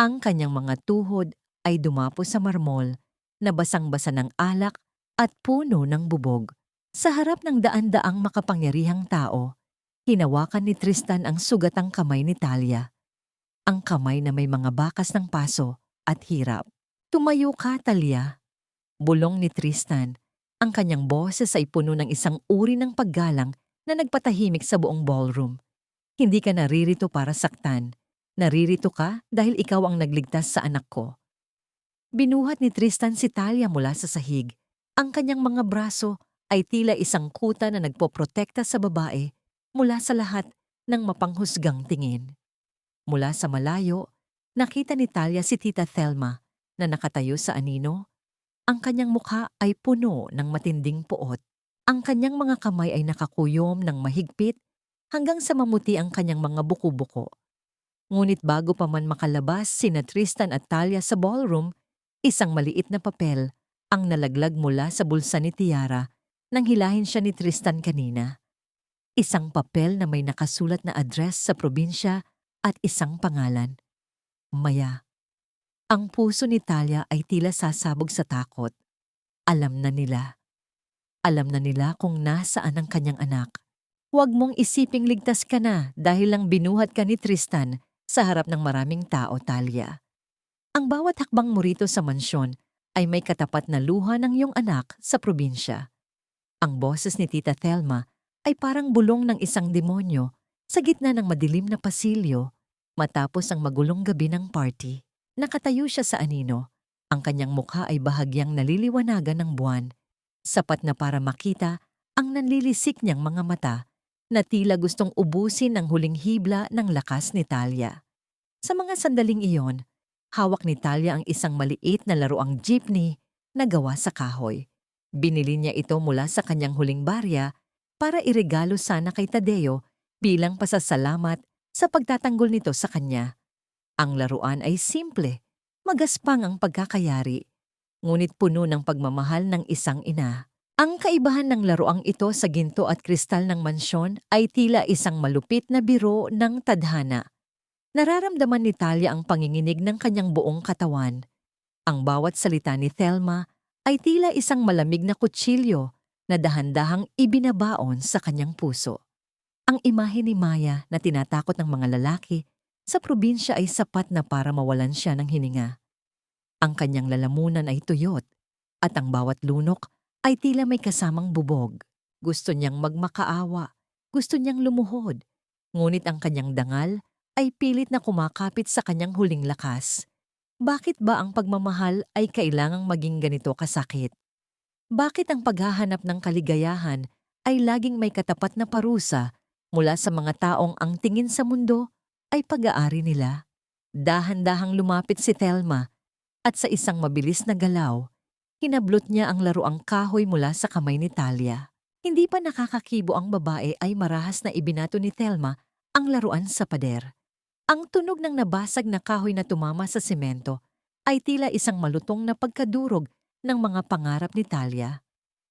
Ang kanyang mga tuhod ay dumapo sa marmol na basang-basa ng alak at puno ng bubog. Sa harap ng daan-daang makapangyarihang tao, hinawakan ni Tristan ang sugatang kamay ni Talia. Ang kamay na may mga bakas ng paso at hirap. "Tumayo ka, Talia," bulong ni Tristan. Ang kanyang boses ay puno ng isang uri ng paggalang na nagpatahimik sa buong ballroom. "Hindi ka naririto para saktan. Naririto ka dahil ikaw ang nagligtas sa anak ko." Binuhat ni Tristan si Talia mula sa sahig. Ang kanyang mga braso ay tila isang kuta na nagpoprotekta sa babae mula sa lahat ng mapanghusgang tingin. Mula sa malayo, nakita ni Talia si Tita Thelma na nakatayo sa anino. Ang kanyang mukha ay puno ng matinding puot. Ang kanyang mga kamay ay nakakuyom ng mahigpit hanggang sa mamuti ang kanyang mga buko-buko. Ngunit bago pa man makalabas sina Tristan at Talia sa ballroom, isang maliit na papel ang nalaglag mula sa bulsa ni Tiara nang hilahin siya ni Tristan kanina. Isang papel na may nakasulat na address sa probinsya at isang pangalan. Maya. Ang puso ni Talia ay tila sasabog sa takot. Alam na nila. Alam na nila kung nasaan ang kanyang anak. "Huwag mong isiping ligtas ka na dahil lang binuhat ka ni Tristan sa harap ng maraming tao, Talia. Ang bawat hakbang mo rito sa mansyon ay may katapat na luha ng iyong anak sa probinsya." Ang boses ni Tita Thelma ay parang bulong ng isang demonyo sa gitna ng madilim na pasilyo matapos ang magulong gabi ng party. Nakatayo siya sa anino. Ang kanyang mukha ay bahagyang naliliwanagan ng buwan, sapat na para makita ang nanlilisik niyang mga mata na tila gustong ubusin ang huling hibla ng lakas ni Talia. Sa mga sandaling iyon, hawak ni Talia ang isang maliit na laruang jeepney na gawa sa kahoy. Binili niya ito mula sa kanyang huling barya para iregalo sana kay Tadeo bilang pasasalamat sa pagtatanggol nito sa kanya. Ang laruan ay simple, magaspang ang pagkakayari, ngunit puno ng pagmamahal ng isang ina. Ang kaibahan ng laruang ito sa ginto at kristal ng mansyon ay tila isang malupit na biro ng tadhana Nararamdaman ni Talia ang panginginig ng kanyang buong katawan. Ang bawat salita ni Thelma ay tila isang malamig na kutsilyo na dahan-dahang ibinabaon sa kanyang puso. Ang imahe ni Maya na tinatakot ng mga lalaki sa probinsya ay sapat na para mawalan siya ng hininga. Ang kanyang lalamunan ay tuyot at ang bawat lunok ay tila may kasamang bubog. Gusto niyang magmakaawa, gusto niyang lumuhod, ngunit ang kanyang dangal ay pilit na kumakapit sa kanyang huling lakas. Bakit ba ang pagmamahal ay kailangang maging ganito kasakit? Bakit ang paghahanap ng kaligayahan ay laging may katapat na parusa mula sa mga taong ang tingin sa mundo ay pag-aari nila? Dahan-dahang lumapit si Thelma at sa isang mabilis na galaw, hinablot niya ang laruang kahoy mula sa kamay ni Talia. Hindi pa nakakakibo ang babae ay marahas na ibinato ni Thelma ang laruan sa pader. Ang tunog ng nabasag na kahoy na tumama sa semento ay tila isang malutong na pagkadurog ng mga pangarap ni Talia.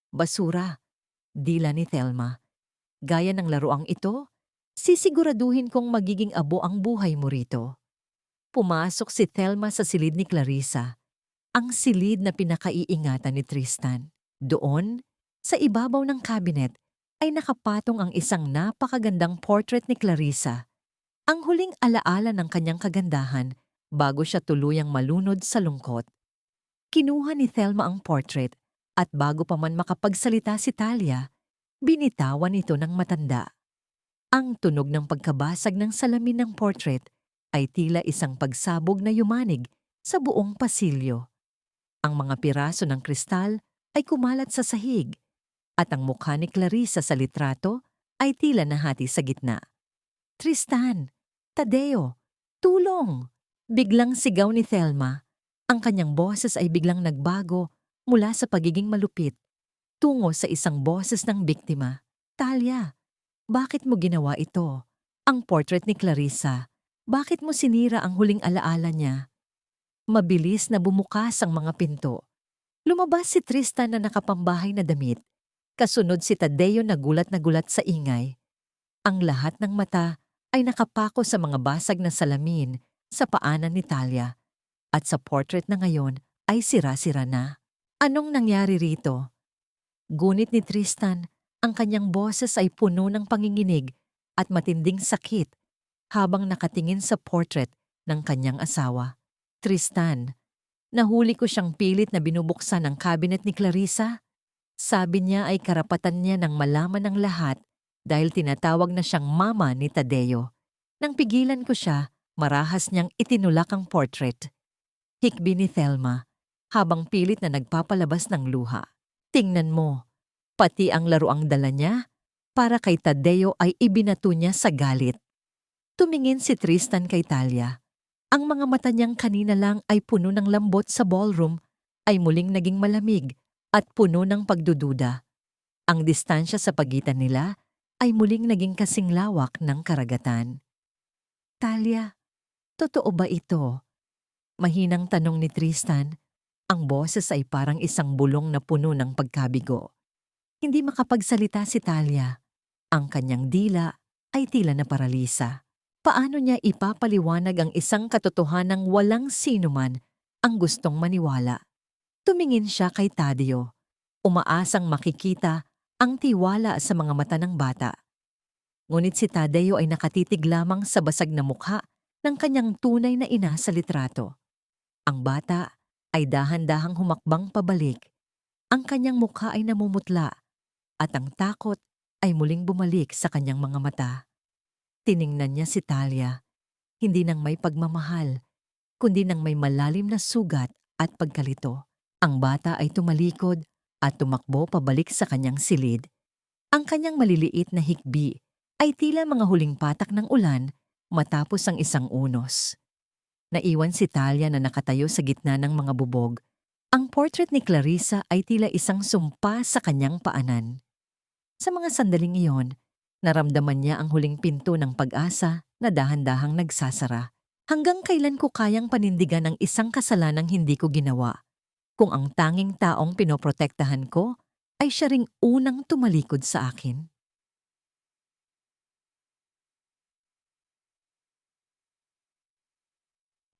Basura, dila ni Thelma. Gaya ng laruang ito, sisiguraduhin kong magiging abo ang buhay mo rito. Pumasok si Thelma sa silid ni Clarissa, ang silid na pinakaiingatan ni Tristan. Doon, sa ibabaw ng cabinet, ay nakapatong ang isang napakagandang portrait ni Clarissa. Ang huling alaala ng kanyang kagandahan bago siya tuluyang malunod sa lungkot. Kinuha ni Thelma ang portrait at bago pa man makapagsalita si Talia, binitawan ito ng matanda. Ang tunog ng pagkabasag ng salamin ng portrait ay tila isang pagsabog na yumanig sa buong pasilyo. Ang mga piraso ng kristal ay kumalat sa sahig at ang mukha ni Clarissa sa litrato ay tila nahati sa gitna. Tristan! Tadeo! Tulong! Biglang sigaw ni Thelma. Ang kanyang boses ay biglang nagbago mula sa pagiging malupit tungo sa isang boses ng biktima. Talia, bakit mo ginawa ito? Ang portrait ni Clarissa. Bakit mo sinira ang huling alaala niya? Mabilis na bumukas ang mga pinto. Lumabas si Tristan na nakapambahay na damit. Kasunod si Tadeo na gulat sa ingay. Ang lahat ng mata ay nakapako sa mga basag na salamin sa paanan ni Talia at sa portrait na ngayon ay sira-sira na. Anong nangyari rito? Gunit ni Tristan, ang kanyang boses ay puno ng panginginig at matinding sakit habang nakatingin sa portrait ng kanyang asawa. Tristan, nahuli ko siyang pilit na binubuksan ang cabinet ni Clarissa. Sabi niya ay karapatan niya nang malaman ng lahat dahil tinatawag na siyang mama ni Tadeo. Nang pigilan ko siya, marahas niyang itinulak ang portrait. Hikbi ni Thelma, habang pilit na nagpapalabas ng luha. Tingnan mo, pati ang laruang dala niya, para kay Tadeo ay ibinato niya sa galit. Tumingin si Tristan kay Talia. Ang mga mata niyang kanina lang ay puno ng lambot sa ballroom, ay muling naging malamig at puno ng pagdududa. Ang distansya sa pagitan nila ay muling naging kasing lawak ng karagatan. Talia, totoo ba ito? Mahinang tanong ni Tristan. Ang boses ay parang isang bulong na puno ng pagkabigo. Hindi makapagsalita si Talia. Ang kanyang dila ay tila na paralisa. Paano niya ipapaliwanag ang isang katotohanang walang sinuman ang gustong maniwala? Tumingin siya kay Tadeo. Umaasang makikita ang tiwala sa mga mata ng bata. Ngunit si Tadeo ay nakatitig lamang sa basag na mukha ng kanyang tunay na ina sa litrato. Ang bata ay dahan-dahang humakbang pabalik. Ang kanyang mukha ay namumutla at ang takot ay muling bumalik sa kanyang mga mata. Tiningnan niya si Talia, hindi nang may pagmamahal, kundi nang may malalim na sugat at pagkalito. Ang bata ay tumalikod at tumakbo pabalik sa kanyang silid. Ang kanyang maliliit na hikbi ay tila mga huling patak ng ulan matapos ang isang unos. Naiwan si Talia na nakatayo sa gitna ng mga bubog. Ang portrait ni Clarissa ay tila isang sumpa sa kanyang paanan. Sa mga sandaling iyon, naramdaman niya ang huling pinto ng pag-asa na dahan-dahang nagsasara. Hanggang kailan ko kayang panindigan ang isang kasalanang hindi ko ginawa? Kung ang tanging taong pinoprotektahan ko ay siya ring unang tumalikod sa akin.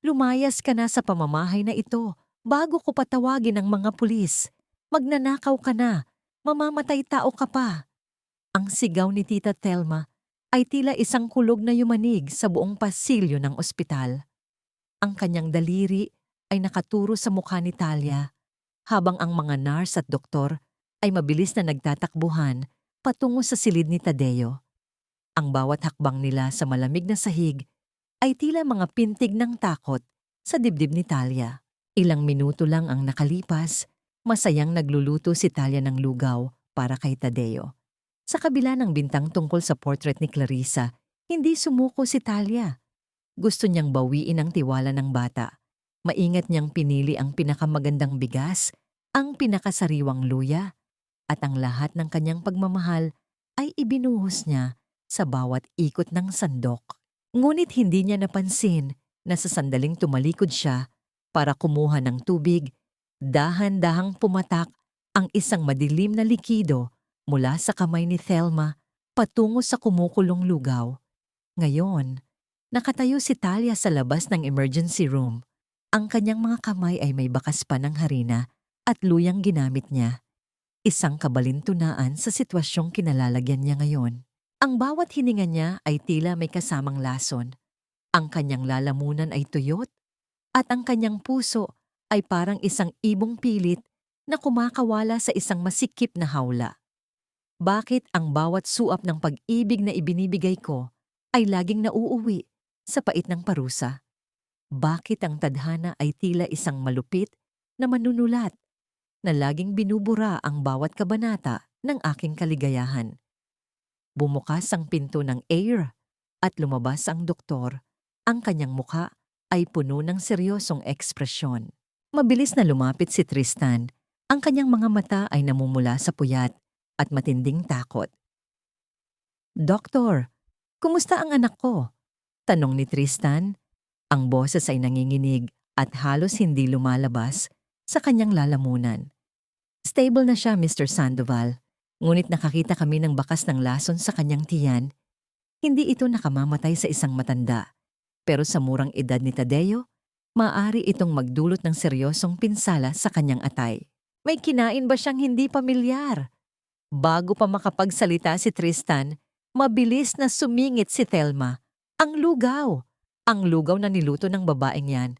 Lumayas ka na sa pamamahay na ito bago ko patawagin ang mga pulis. Magnanakaw ka na. Mamamatay tao ka pa. Ang sigaw ni Tita Thelma ay tila isang kulog na yumanig sa buong pasilyo ng ospital. Ang kanyang daliri ay nakaturo sa mukha ni Talia, habang ang mga nurse at doktor ay mabilis na nagtatakbuhan patungo sa silid ni Tadeo. Ang bawat hakbang nila sa malamig na sahig ay tila mga pintig ng takot sa dibdib ni Talia. Ilang minuto lang ang nakalipas, masayang nagluluto si Talia ng lugaw para kay Tadeo. Sa kabila ng bintang tungkol sa portrait ni Clarissa, hindi sumuko si Talia. Gusto niyang bawiin ang tiwala ng bata. Maingat niyang pinili ang pinakamagandang bigas, ang pinakasariwang luya, at ang lahat ng kanyang pagmamahal ay ibinuhos niya sa bawat ikot ng sandok. Ngunit hindi niya napansin na sa sandaling tumalikod siya para kumuha ng tubig, dahan-dahang pumatak ang isang madilim na likido mula sa kamay ni Thelma patungo sa kumukulong lugaw. Ngayon, nakatayo si Talia sa labas ng emergency room. Ang kanyang mga kamay ay may bakas pa ng harina at luyang ginamit niya. Isang kabalintunaan sa sitwasyong kinalalagyan niya ngayon. Ang bawat hininga niya ay tila may kasamang lason. Ang kanyang lalamunan ay tuyot at ang kanyang puso ay parang isang ibong pilit na kumakawala sa isang masikip na hawla. Bakit ang bawat suap ng pag-ibig na ibinibigay ko ay laging nauuwi sa pait ng parusa? Bakit ang tadhana ay tila isang malupit na manunulat na laging binubura ang bawat kabanata ng aking kaligayahan? Bumukas ang pinto ng air at lumabas ang doktor. Ang kanyang mukha ay puno ng seryosong ekspresyon. Mabilis na lumapit si Tristan. Ang kanyang mga mata ay namumula sa puyat at matinding takot. "Doktor, kumusta ang anak ko?" tanong ni Tristan. Ang boses ay nanginginig at halos hindi lumalabas sa kanyang lalamunan. "Stable na siya, Mr. Sandoval. Ngunit nakakita kami ng bakas ng lason sa kanyang tiyan. Hindi ito nakamamatay sa isang matanda. Pero sa murang edad ni Tadeo, maaari itong magdulot ng seryosong pinsala sa kanyang atay." "May kinain ba siyang hindi pamilyar?" Bago pa makapagsalita si Tristan, mabilis na sumingit si Thelma. Ang lugaw! Ang lugaw na niluto ng babaeng yan.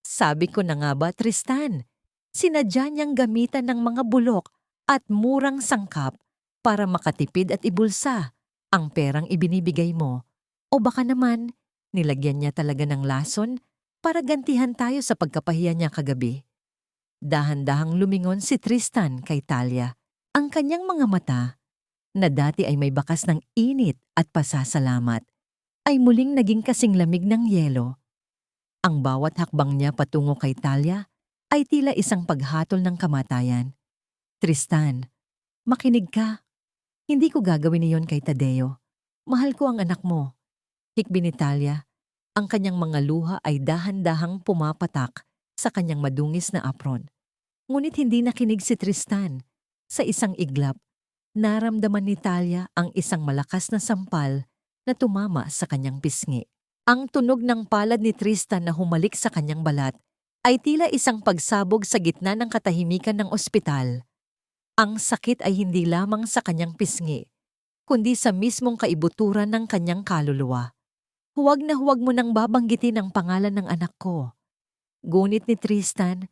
"Sabi ko na nga ba, Tristan, sinadya niyang gamitan ng mga bulok at murang sangkap para makatipid at ibulsa ang perang ibinibigay mo. O baka naman, nilagyan niya talaga ng lason para gantihan tayo sa pagkapahiya niya kagabi." Dahan-dahang lumingon si Tristan kay Talia. Ang kanyang mga mata, na dati ay may bakas ng init at pasasalamat, ay muling naging kasing lamig ng yelo. Ang bawat hakbang niya patungo kay Talia ay tila isang paghatol ng kamatayan. "Tristan, makinig ka. Hindi ko gagawin iyon kay Tadeo. Mahal ko ang anak mo." Hikbi ni Talia. Ang kanyang mga luha ay dahan-dahang pumapatak sa kanyang madungis na apron. Ngunit hindi nakinig si Tristan. Sa isang iglap, naramdaman ni Talia ang isang malakas na sampal na tumama sa kanyang pisngi. Ang tunog ng palad ni Tristan na humalik sa kanyang balat ay tila isang pagsabog sa gitna ng katahimikan ng ospital. Ang sakit ay hindi lamang sa kanyang pisngi, kundi sa mismong kaibuturan ng kanyang kaluluwa. "Huwag na huwag mo nang babanggitin ang pangalan ng anak ko." Gunit ni Tristan,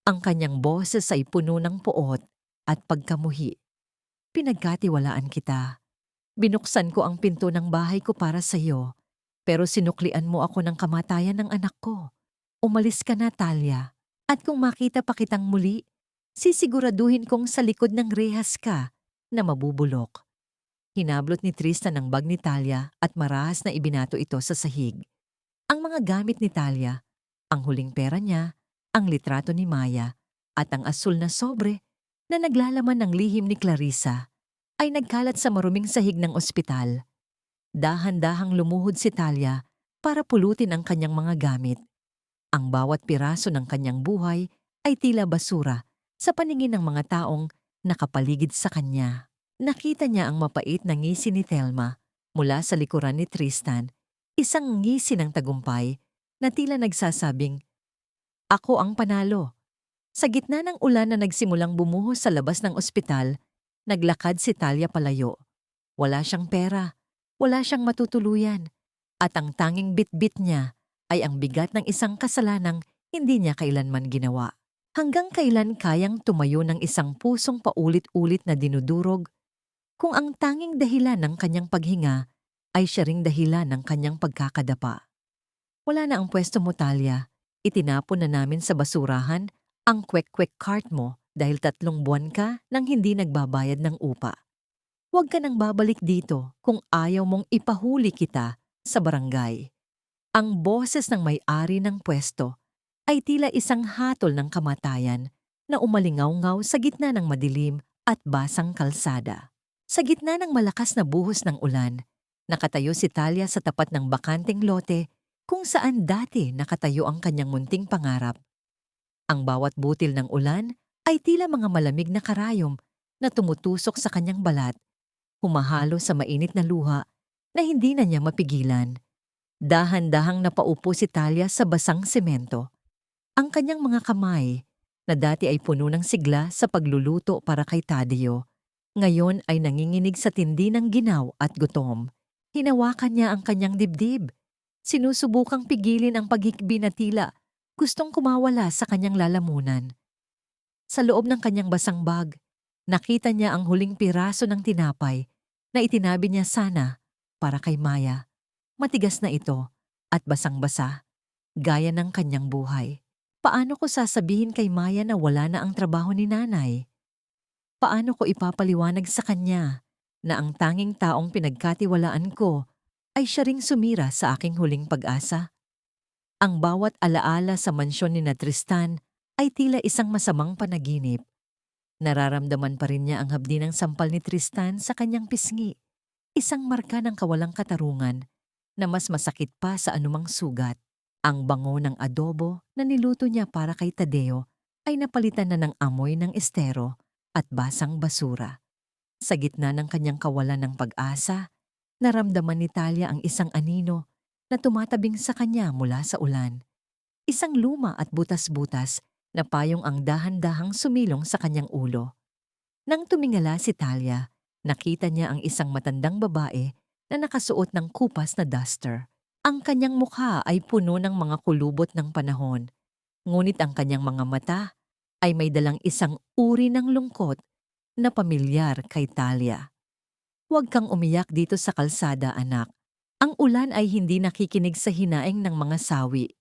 ang kanyang boses ay puno ng poot at pagkamuhi. "Pinagkatiwalaan kita. Binuksan ko ang pinto ng bahay ko para sa iyo, pero sinuklian mo ako ng kamatayan ng anak ko. Umalis ka na, Talia. At kung makita pa kitang muli, sisiguraduhin kong sa likod ng rehas ka na mabubulok." Hinablot ni Tristan ang bag ni Talia at marahas na ibinato ito sa sahig. Ang mga gamit ni Talia, ang huling pera niya, ang litrato ni Maya, at ang asul na sobre na naglalaman ng lihim ni Clarissa, ay nagkalat sa maruming sahig ng ospital. Dahan-dahang lumuhod si Talia para pulutin ang kanyang mga gamit. Ang bawat piraso ng kanyang buhay ay tila basura sa paningin ng mga taong nakapaligid sa kanya. Nakita niya ang mapait na ngisi ni Thelma mula sa likuran ni Tristan, isang ngisi ng tagumpay na tila nagsasabing, "Ako ang panalo." Sa gitna ng ulan na nagsimulang bumuhos sa labas ng ospital, naglakad si Talia palayo. Wala siyang pera, wala siyang matutuluyan, at ang tanging bitbit niya ay ang bigat ng isang kasalanang hindi niya kailanman ginawa. Hanggang kailan kayang tumayo ng isang pusong paulit-ulit na dinudurog kung ang tanging dahilan ng kanyang paghinga ay siya ring dahilan ng kanyang pagkakadapa? Wala na ang pwesto mo, Talia. Itinapon na namin sa basurahan ang kwek-kwek cart mo dahil 3 buwan ka nang hindi nagbabayad ng upa. Huwag ka nang babalik dito kung ayaw mong ipahuli kita sa barangay. Ang boses ng may-ari ng pwesto ay tila isang hatol ng kamatayan na umalingaw-ngaw sa gitna ng madilim at basang kalsada. Sa gitna ng malakas na buhos ng ulan, nakatayo si Talia sa tapat ng bakanteng lote kung saan dati nakatayo ang kanyang munting pangarap. Ang bawat butil ng ulan ay tila mga malamig na karayom na tumutusok sa kanyang balat, humahalo sa mainit na luha na hindi na niya mapigilan. Dahan-dahang napaupo si Talia sa basang semento. Ang kanyang mga kamay, na dati ay puno ng sigla sa pagluluto para kay Tadio, ngayon ay nanginginig sa tindi ng ginaw at gutom. Hinawakan niya ang kanyang dibdib. Sinusubukang pigilin ang paghikbi na tila gustong kumawala sa kanyang lalamunan. Sa loob ng kanyang basang bag, nakita niya ang huling piraso ng tinapay na itinabi niya sana para kay Maya. Matigas na ito at basang-basa, gaya ng kanyang buhay. Paano ko sasabihin kay Maya na wala na ang trabaho ni nanay? Paano ko ipapaliwanag sa kanya na ang tanging taong pinagkatiwalaan ko ay siya ring sumira sa aking huling pag-asa? Ang bawat alaala sa mansyon ni na Tristan ay tila isang masamang panaginip. Nararamdaman pa rin niya ang habdi ng sampal ni Tristan sa kanyang pisngi, isang marka ng kawalang katarungan na mas masakit pa sa anumang sugat. Ang bango ng adobo na niluto niya para kay Tadeo ay napalitan na ng amoy ng estero at basang basura. Sa gitna ng kanyang kawalan ng pag-asa, naramdaman ni Talia ang isang anino na tumatabing sa kanya mula sa ulan. Isang luma at butas-butas na payong ang dahan-dahang sumilong sa kanyang ulo. Nang tumingala si Talia, nakita niya ang isang matandang babae na nakasuot ng kupas na duster. Ang kanyang mukha ay puno ng mga kulubot ng panahon, ngunit ang kanyang mga mata ay may dalang isang uri ng lungkot na pamilyar kay Talia. "Huwag kang umiyak dito sa kalsada, anak. Ang ulan ay hindi nakikinig sa hinaing ng mga sawi."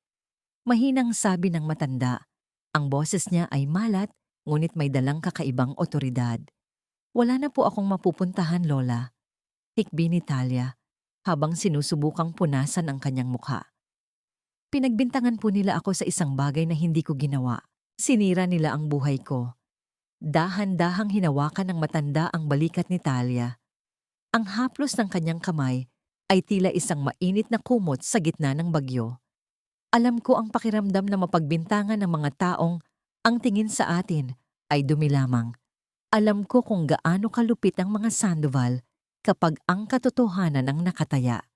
Mahinang sabi ng matanda. Ang boses niya ay malat, ngunit may dalang kakaibang otoridad. "Wala na po akong mapupuntahan, Lola." Hikbi ni Talia, habang sinusubukang punasan ang kanyang mukha. "Pinagbintangan po nila ako sa isang bagay na hindi ko ginawa. Sinira nila ang buhay ko." Dahan-dahang hinawakan ng matanda ang balikat ni Talia. Ang haplos ng kanyang kamay ay tila isang mainit na kumot sa gitna ng bagyo. "Alam ko ang pakiramdam na mapagbintangan ng mga taong ang tingin sa atin ay dumi lamang. Alam ko kung gaano kalupit ang mga Sandoval kapag ang katotohanan ang nakataya."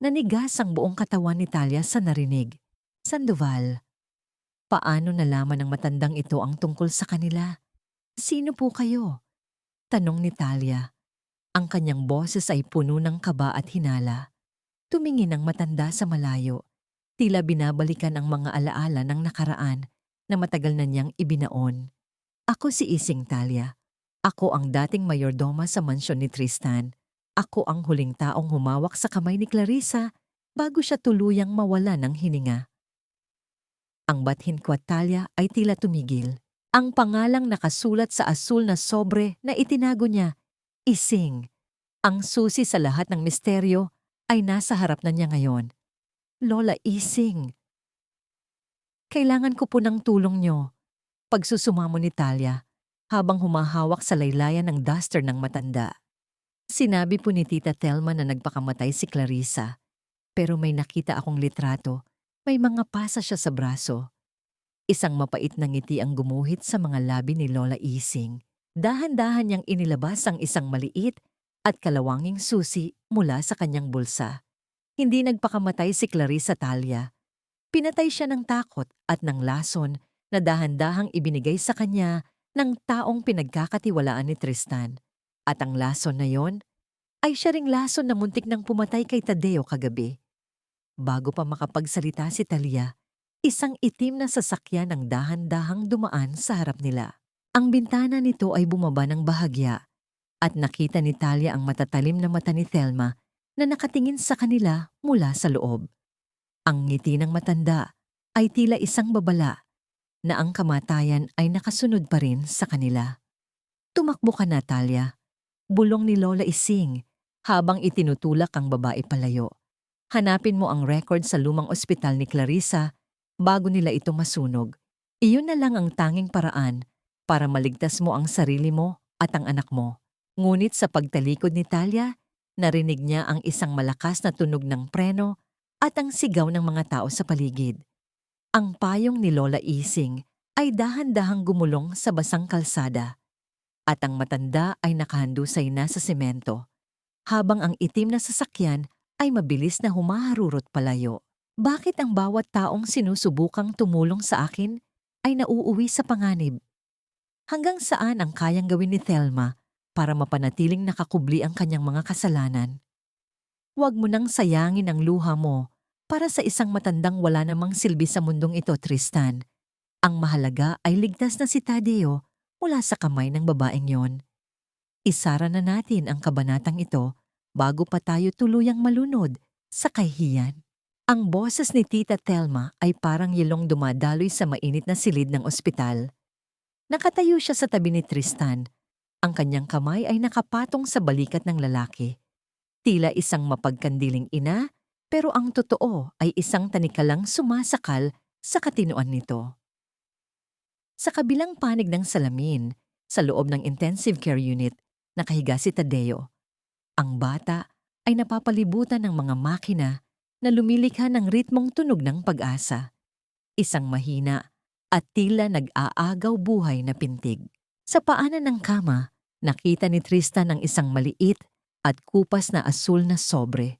Nanigas ang buong katawan ni Talia sa narinig. Sandoval. Paano nalaman ng matandang ito ang tungkol sa kanila? "Sino po kayo?" tanong ni Talia. Ang kanyang boses ay puno ng kaba at hinala. Tumingin ang matanda sa malayo. Tila binabalikan ang mga alaala ng nakaraan na matagal na niyang ibinaon. "Ako si Ising, Talia. Ako ang dating mayordoma sa mansyon ni Tristan. Ako ang huling taong humawak sa kamay ni Clarissa bago siya tuluyang mawala ng hininga." Ang bathin ko at Talia ay tila tumigil. Ang pangalang nakasulat sa asul na sobre na itinago niya, Ising. Ang susi sa lahat ng misteryo ay nasa harap na niya ngayon. "Lola Ising, kailangan ko po ng tulong niyo." Pagsusumamo ni Talia habang humahawak sa laylayan ng duster ng matanda. "Sinabi po ni Tita Telma na nagpakamatay si Clarissa, pero may nakita akong litrato, may mga pasa siya sa braso." Isang mapait na ngiti ang gumuhit sa mga labi ni Lola Ising. Dahan-dahan niyang inilabas ang isang maliit at kalawanging susi mula sa kanyang bulsa. "Hindi nagpakamatay si Clarissa, Talia. Pinatay siya ng takot at ng lason na dahan-dahang ibinigay sa kanya ng taong pinagkakatiwalaan ni Tristan. At ang lason na yon ay siya ring lason na muntik nang pumatay kay Tadeo kagabi. Bago pa makapagsalita si Talia, isang itim na sasakyan ang dahan-dahang dumaan sa harap nila. Ang bintana nito ay bumaba ng bahagya at nakita ni Talia ang matatalim na mata ni Thelma na nakatingin sa kanila mula sa loob. Ang ngiti ng matanda ay tila isang babala na ang kamatayan ay nakasunod pa rin sa kanila. Tumakbo ka na, Talia. Bulong ni Lola Ising habang itinutulak ang babae palayo. Hanapin mo ang record sa lumang ospital ni Clarissa bago nila ito masunog. Iyon na lang ang tanging paraan para maligtas mo ang sarili mo at ang anak mo. Ngunit sa pagtalikod ni Talia, narinig niya ang isang malakas na tunog ng preno at ang sigaw ng mga tao sa paligid. Ang payong ni Lola Ising ay dahan-dahang gumulong sa basang kalsada at ang matanda ay nakahandusay na sa semento, habang ang itim na sasakyan ay mabilis na humaharurot palayo. Bakit ang bawat taong sinusubukang tumulong sa akin ay nauuwi sa panganib? Hanggang saan ang kayang gawin ni Thelma para mapanatiling nakakubli ang kanyang mga kasalanan? Huwag mo nang sayangin ang luha mo para sa isang matandang wala namang silbi sa mundong ito, Tristan. Ang mahalaga ay ligtas na si Tadeo mula sa kamay ng babaeng yon. Isara na natin ang kabanatang ito bago pa tayo tuluyang malunod sa kahihiyan. Ang boses ni Tita Thelma ay parang yelong dumadaloy sa mainit na silid ng ospital. Nakatayo siya sa tabi ni Tristan. Ang kanyang kamay ay nakapatong sa balikat ng lalaki. Tila isang mapagkandiling ina, pero ang totoo ay isang tanikalang sumasakal sa katinoan nito. Sa kabilang panig ng salamin, sa loob ng intensive care unit, nakahiga si Tadeo. Ang bata ay napapalibutan ng mga makina na lumilikha ng ritmong tunog ng pag-asa. Isang mahina at tila nag-aagaw buhay na pintig. Sa paanan ng kama, nakita ni Tristan ang isang maliit at kupas na asul na sobre.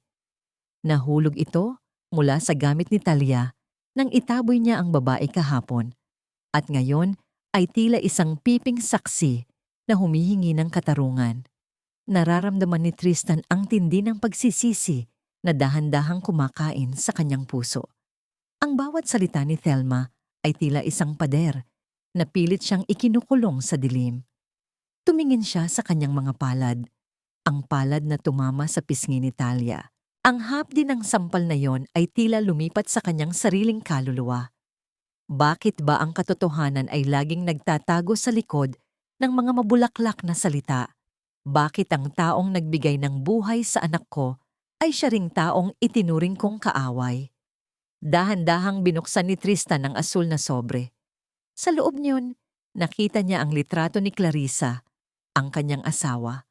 Nahulog ito mula sa gamit ni Talia nang itaboy niya ang babae kahapon. At ngayon ay tila isang piping saksi na humihingi ng katarungan. Nararamdaman ni Tristan ang tindi ng pagsisisi na dahan-dahang kumakain sa kanyang puso. Ang bawat salita ni Thelma ay tila isang pader na pilit siyang ikinukulong sa dilim. Tumingin siya sa kanyang mga palad, ang palad na tumama sa pisngi ni Talia. Ang hapdi ng sampal na yon ay tila lumipat sa kanyang sariling kaluluwa. Bakit ba ang katotohanan ay laging nagtatago sa likod ng mga mabulaklak na salita? Bakit ang taong nagbigay ng buhay sa anak ko ay siya ring taong itinuring kong kaaway? Dahan-dahang binuksan ni Tristan ang asul na sobre. Sa loob niyon, nakita niya ang litrato ni Clarissa, ang kanyang asawa.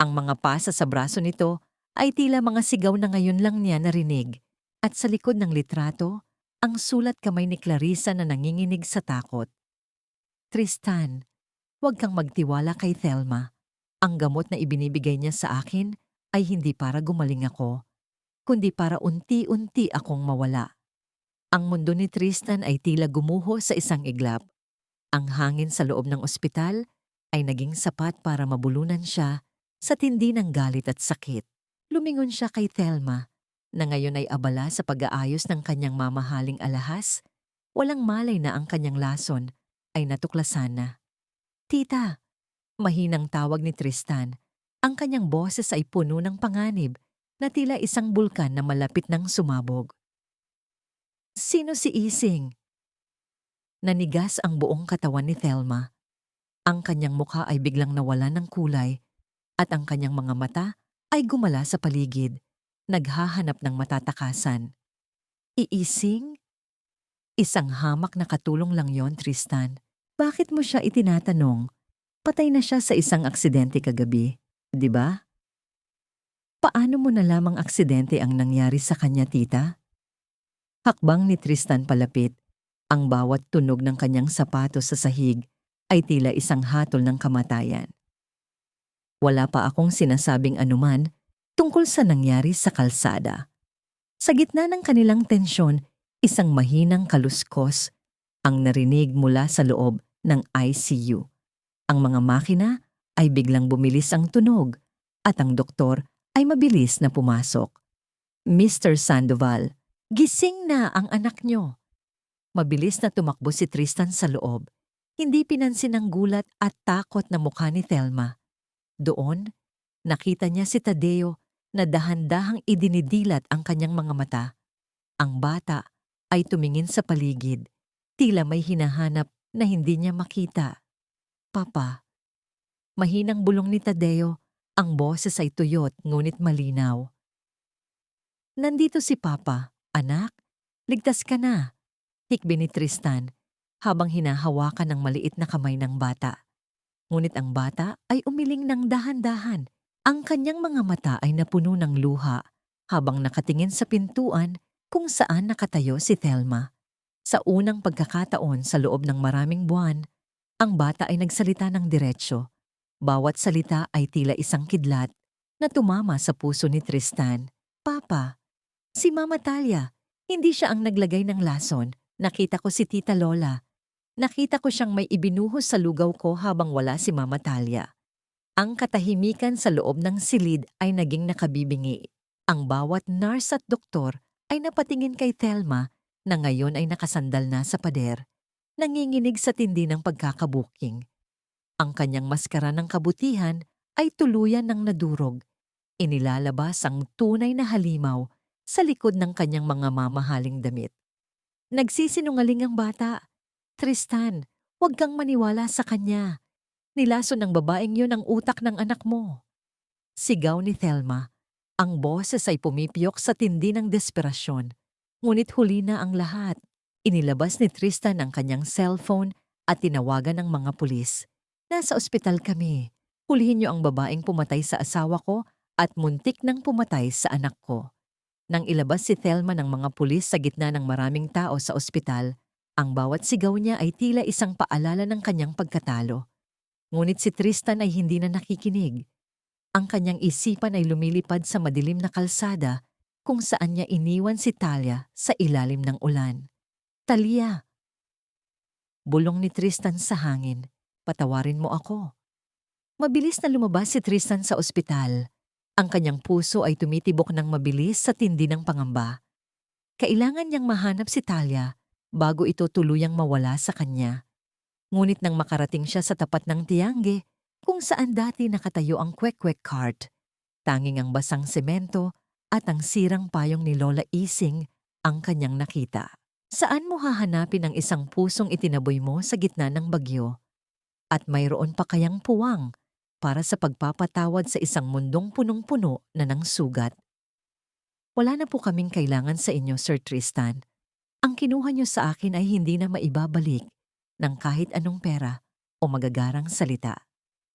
Ang mga pasa sa braso nito ay tila mga sigaw na ngayon lang niya narinig. At sa likod ng litrato, ang sulat kamay ni Clarissa na nanginginig sa takot. Tristan, huwag kang magtiwala kay Thelma. Ang gamot na ibinibigay niya sa akin ay hindi para gumaling ako, kundi para unti-unti akong mawala. Ang mundo ni Tristan ay tila gumuho sa isang iglap. Ang hangin sa loob ng ospital ay naging sapat para mabulunan siya sa tindi ng galit at sakit. Lumingon siya kay Thelma, na ngayon ay abala sa pag-aayos ng kanyang mamahaling alahas. Walang malay na ang kanyang lason ay natuklasan na. Tita, mahinang tawag ni Tristan. Ang kanyang boses ay puno ng panganib na tila isang bulkan na malapit ng sumabog. Sino si Ising? Nanigas ang buong katawan ni Thelma. Ang kanyang mukha ay biglang nawalan ng kulay at ang kanyang mga mata ay gumala sa paligid, naghahanap ng matatakasan. Iising? Isang hamak na katulong lang yon, Tristan. Bakit mo siya itinatanong? Patay na siya sa isang aksidente kagabi, di ba? Paano mo na lamang aksidente ang nangyari sa kanya, tita? Hakbang ni Tristan palapit. Ang bawat tunog ng kanyang sapatos sa sahig ay tila isang hatol ng kamatayan. Wala pa akong sinasabing anuman tungkol sa nangyari sa kalsada. Sa gitna ng kanilang tensyon, Isang mahinang kaluskos ang narinig mula sa loob ng ICU. Ang mga makina ay biglang bumilis ang tunog at ang doktor ay mabilis na pumasok. Mr. Sandoval, gising na ang anak nyo. Mabilis na tumakbo si Tristan sa loob. Hindi pinansin ang gulat at takot na mukha ni Thelma. Doon, nakita niya si Tadeo na dahan-dahang idinidilat ang kanyang mga mata. Ang bata ay tumingin sa paligid, tila may hinahanap na hindi niya makita. Papa, mahinang bulong ni Tadeo, ang boses ay tuyot ngunit malinaw. Nandito si Papa, anak, ligtas ka na. Hikbi ni Tristan habang hinahawakan ng maliit na kamay ng bata. Ngunit ang bata ay umiling ng dahan-dahan. Ang kanyang mga mata ay napuno ng luha habang nakatingin sa pintuan kung saan nakatayo si Thelma. Sa unang pagkakataon sa loob ng maraming buwan, ang bata ay nagsalita ng diretsyo. Bawat salita ay tila isang kidlat na tumama sa puso ni Tristan. Papa, si Mama Talia, hindi siya ang naglagay ng lason. Nakita ko si Tita Lola. Nakita ko siyang may ibinuhos sa lugaw ko habang wala si Mama Talia. Ang katahimikan sa loob ng silid ay naging nakabibingi. Ang bawat nurse at doktor ay napatingin kay Thelma na ngayon ay nakasandal na sa pader, nanginginig sa tindi ng pagkakabuking. Ang kanyang maskara ng kabutihan ay tuluyan ng nadurog. Inilalabas ang tunay na halimaw sa likod ng kanyang mga mamahaling damit. Nagsisinungaling ang bata. Tristan, huwag kang maniwala sa kanya. Nilason ng babaeng yun ang utak ng anak mo. Sigaw ni Thelma. Ang boses ay pumipiyok sa tindi ng desperasyon. Ngunit huli na ang lahat. Inilabas ni Tristan ang kanyang cellphone at tinawagan ng mga pulis. Nasa ospital kami. Hulihin niyo ang babaeng pumatay sa asawa ko at muntik nang pumatay sa anak ko. Nang ilabas si Thelma ng mga pulis sa gitna ng maraming tao sa ospital, ang bawat sigaw niya ay tila isang paalala ng kanyang pagkatalo. Ngunit si Tristan ay hindi na nakikinig. Ang kanyang isipan ay lumilipad sa madilim na kalsada kung saan niya iniwan si Talia sa ilalim ng ulan. Talia! Bulong ni Tristan sa hangin. Patawarin mo ako. Mabilis na lumabas si Tristan sa ospital. Ang kanyang puso ay tumitibok ng mabilis sa tindi ng pangamba. Kailangan niyang mahanap si Talia bago ito tuluyang mawala sa kanya. Ngunit nang makarating siya sa tapat ng Tiangge, kung saan dati nakatayo ang kwek-kwek cart, tanging ang basang semento at ang sirang payong ni Lola Ising ang kanyang nakita. Saan mo hahanapin ang isang pusong itinaboy mo sa gitna ng bagyo? At mayroon pa kayang puwang para sa pagpapatawad sa isang mundong punong-puno na ng sugat? Wala na po kaming kailangan sa inyo, Sir Tristan. Ang kinuha niyo sa akin ay hindi na maibabalik ng kahit anong pera o magagarang salita.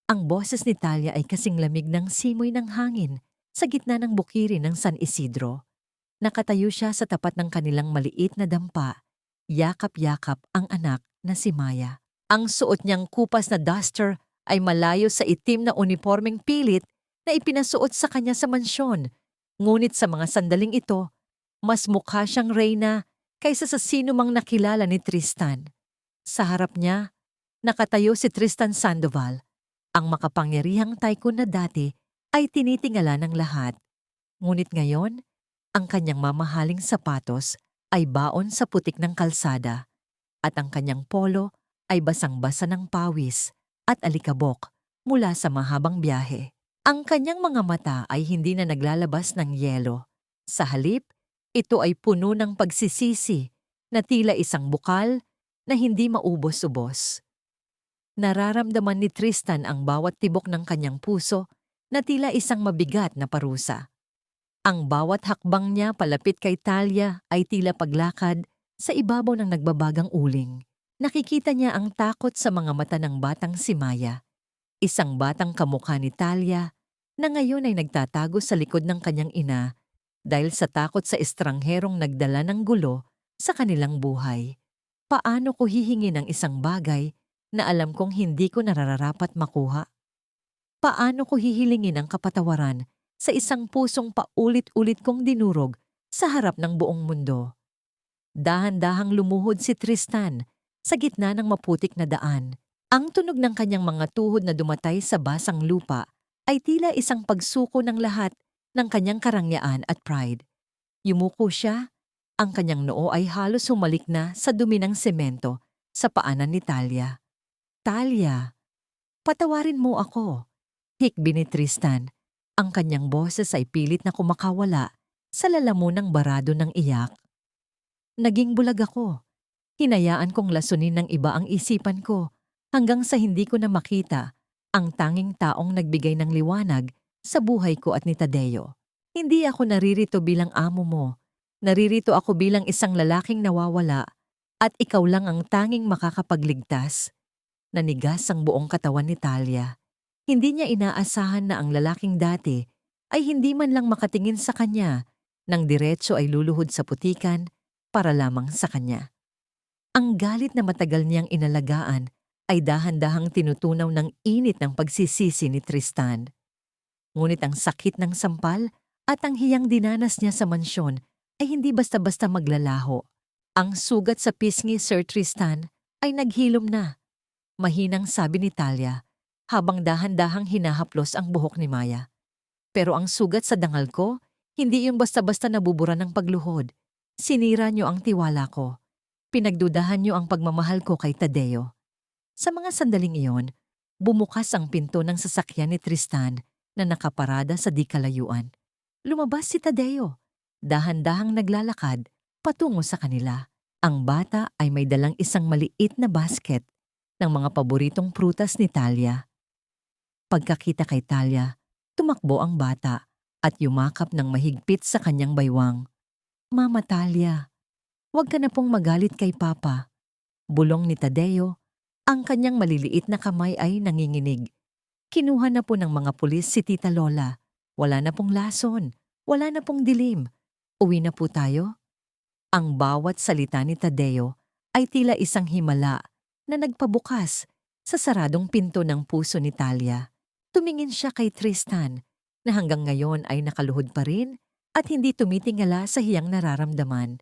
Ang boses ni Talia ay kasing lamig ng simoy ng hangin sa gitna ng bukirin ng San Isidro. Nakatayo siya sa tapat ng kanilang maliit na dampa. Yakap-yakap ang anak na si Maya. Ang suot niyang kupas na duster ay malayo sa itim na unipormeng pilit na ipinasuot sa kanya sa mansyon. Ngunit sa mga sandaling ito, mas mukha siyang reyna kaysa sa sino mang nakilala ni Tristan. Sa harap niya, nakatayo si Tristan Sandoval. Ang makapangyarihang tycoon na dati ay tinitingala ng lahat. Ngunit ngayon, ang kanyang mamahaling sapatos ay baon sa putik ng kalsada at ang kanyang polo ay basang-basa ng pawis at alikabok mula sa mahabang biyahe. Ang kanyang mga mata ay hindi na naglalabas ng yelo. Sa halip, ito ay puno ng pagsisisi na tila isang bukal na hindi maubos-ubos. Nararamdaman ni Tristan ang bawat tibok ng kanyang puso na tila isang mabigat na parusa. Ang bawat hakbang niya palapit kay Talia ay tila paglakad sa ibabaw ng nagbabagang uling. Nakikita niya ang takot sa mga mata ng batang si Maya, isang batang kamukha ni Talia na ngayon ay nagtatago sa likod ng kanyang ina dahil sa takot sa estrangherong nagdala ng gulo sa kanilang buhay. Paano ko hihingi ng isang bagay na alam kong hindi ko nararapat makuha? Paano ko hihilingin ang kapatawaran sa isang pusong paulit-ulit kong dinurog sa harap ng buong mundo? Dahan-dahang lumuhod si Tristan sa gitna ng maputik na daan. Ang tunog ng kanyang mga tuhod na dumatay sa basang lupa ay tila isang pagsuko ng lahat ng kanyang karangyaan at pride. Yumuko siya, ang kanyang noo ay halos humalik na sa dumi ng semento sa paanan ni Talia. Talia, patawarin mo ako. Hikbi ni Tristan. Ang kanyang boses ay pilit na kumakawala sa lalamunang barado ng iyak. Naging bulag ako. Hinayaan kong lasunin ng iba ang isipan ko hanggang sa hindi ko na makita ang tanging taong nagbigay ng liwanag sa buhay ko at ni Tadeo. Hindi ako naririto bilang amo mo. Naririto ako bilang isang lalaking nawawala at ikaw lang ang tanging makakapagligtas. Nanigas ang buong katawan ni Talia. Hindi niya inaasahan na ang lalaking dati ay hindi man lang makatingin sa kanya nang diretso ay luluhod sa putikan para lamang sa kanya. Ang galit na matagal niyang inalagaan ay dahan-dahang tinutunaw ng init ng pagsisisi ni Tristan. Ngunit ang sakit ng sampal at ang hiyang dinanas niya sa mansyon ay hindi basta-basta maglalaho. Ang sugat sa pisngi, Sir Tristan, ay naghilom na. Mahinang sabi ni Talia habang dahan-dahang hinahaplos ang buhok ni Maya. Pero ang sugat sa dangal ko, hindi yung basta-basta nabubura ng pagluhod. Sinira niyo ang tiwala ko. Pinagdudahan niyo ang pagmamahal ko kay Tadeo. Sa mga sandaling iyon, bumukas ang pinto ng sasakyan ni Tristan na nakaparada sa di kalayuan. Lumabas si Tadeo. Dahan-dahang naglalakad patungo sa kanila. Ang bata ay may dalang isang maliit na basket ng mga paboritong prutas ni Talia. Pagkakita kay Talia, tumakbo ang bata at yumakap ng mahigpit sa kanyang baywang. Mama Talia, huwag ka na pong magalit kay Papa. Bulong ni Tadeo, ang kanyang maliliit na kamay ay nanginginig. Kinuha na po ng mga pulis si Tita Lola. Wala na pong lason, wala na pong dilim. Uwi na po tayo? Ang bawat salita ni Tadeo ay tila isang himala na nagpabukas sa saradong pinto ng puso ni Talia. Tumingin siya kay Tristan na hanggang ngayon ay nakaluhod pa rin at hindi tumitingala sa hiyang nararamdaman.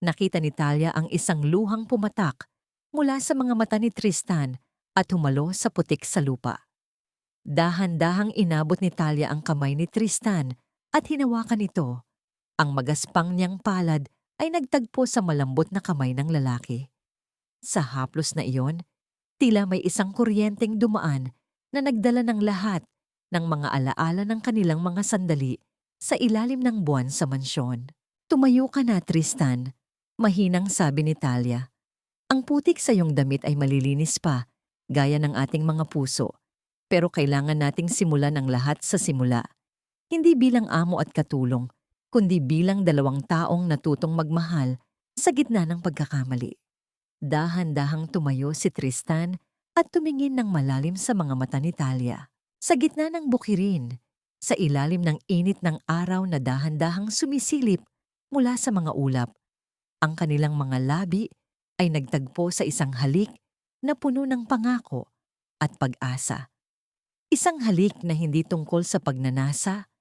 Nakita ni Talia ang isang luhang pumatak mula sa mga mata ni Tristan at humalo sa putik sa lupa. Dahan-dahang inabot ni Talia ang kamay ni Tristan at hinawakan ito. Ang magaspang niyang palad ay nagtagpo sa malambot na kamay ng lalaki. Sa haplos na iyon, tila may isang kuryenteng dumaan na nagdala ng lahat ng mga alaala ng kanilang mga sandali sa ilalim ng buwan sa mansyon. Tumayo ka na, Tristan, mahinang sabi ni Talia. Ang putik sa iyong damit ay malilinis pa, gaya ng ating mga puso. Pero kailangan nating simulan ang lahat sa simula. Hindi bilang amo at katulong, kundi bilang dalawang taong natutong magmahal sa gitna ng pagkakamali. Dahan-dahang tumayo si Tristan at tumingin ng malalim sa mga mata ni Talia. Sa gitna ng bukirin, sa ilalim ng init ng araw na dahan-dahang sumisilip mula sa mga ulap, ang kanilang mga labi ay nagtagpo sa isang halik na puno ng pangako at pag-asa. Isang halik na hindi tungkol sa pagnanasa,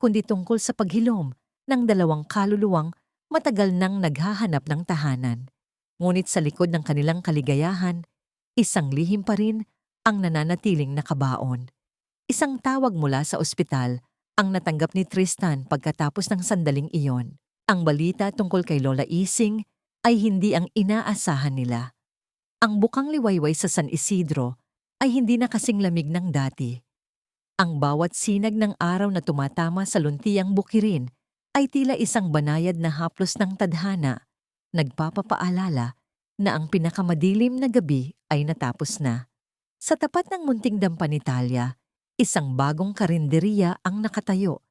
kundi tungkol sa paghilom ng dalawang kaluluwang matagal nang naghahanap ng tahanan. Ngunit sa likod ng kanilang kaligayahan, isang lihim pa rin ang nananatiling nakabaon. Isang tawag mula sa ospital ang natanggap ni Tristan pagkatapos ng sandaling iyon. Ang balita tungkol kay Lola Ising ay hindi ang inaasahan nila. Ang bukang liwayway sa San Isidro ay hindi na kasing lamig ng dati. Ang bawat sinag ng araw na tumatama sa luntiang bukirin ay tila isang banayad na haplos ng tadhana, nagpapapaalala na ang pinakamadilim na gabi ay natapos na. Sa tapat ng munting dampa ni Talia, isang bagong karinderiya ang nakatayo.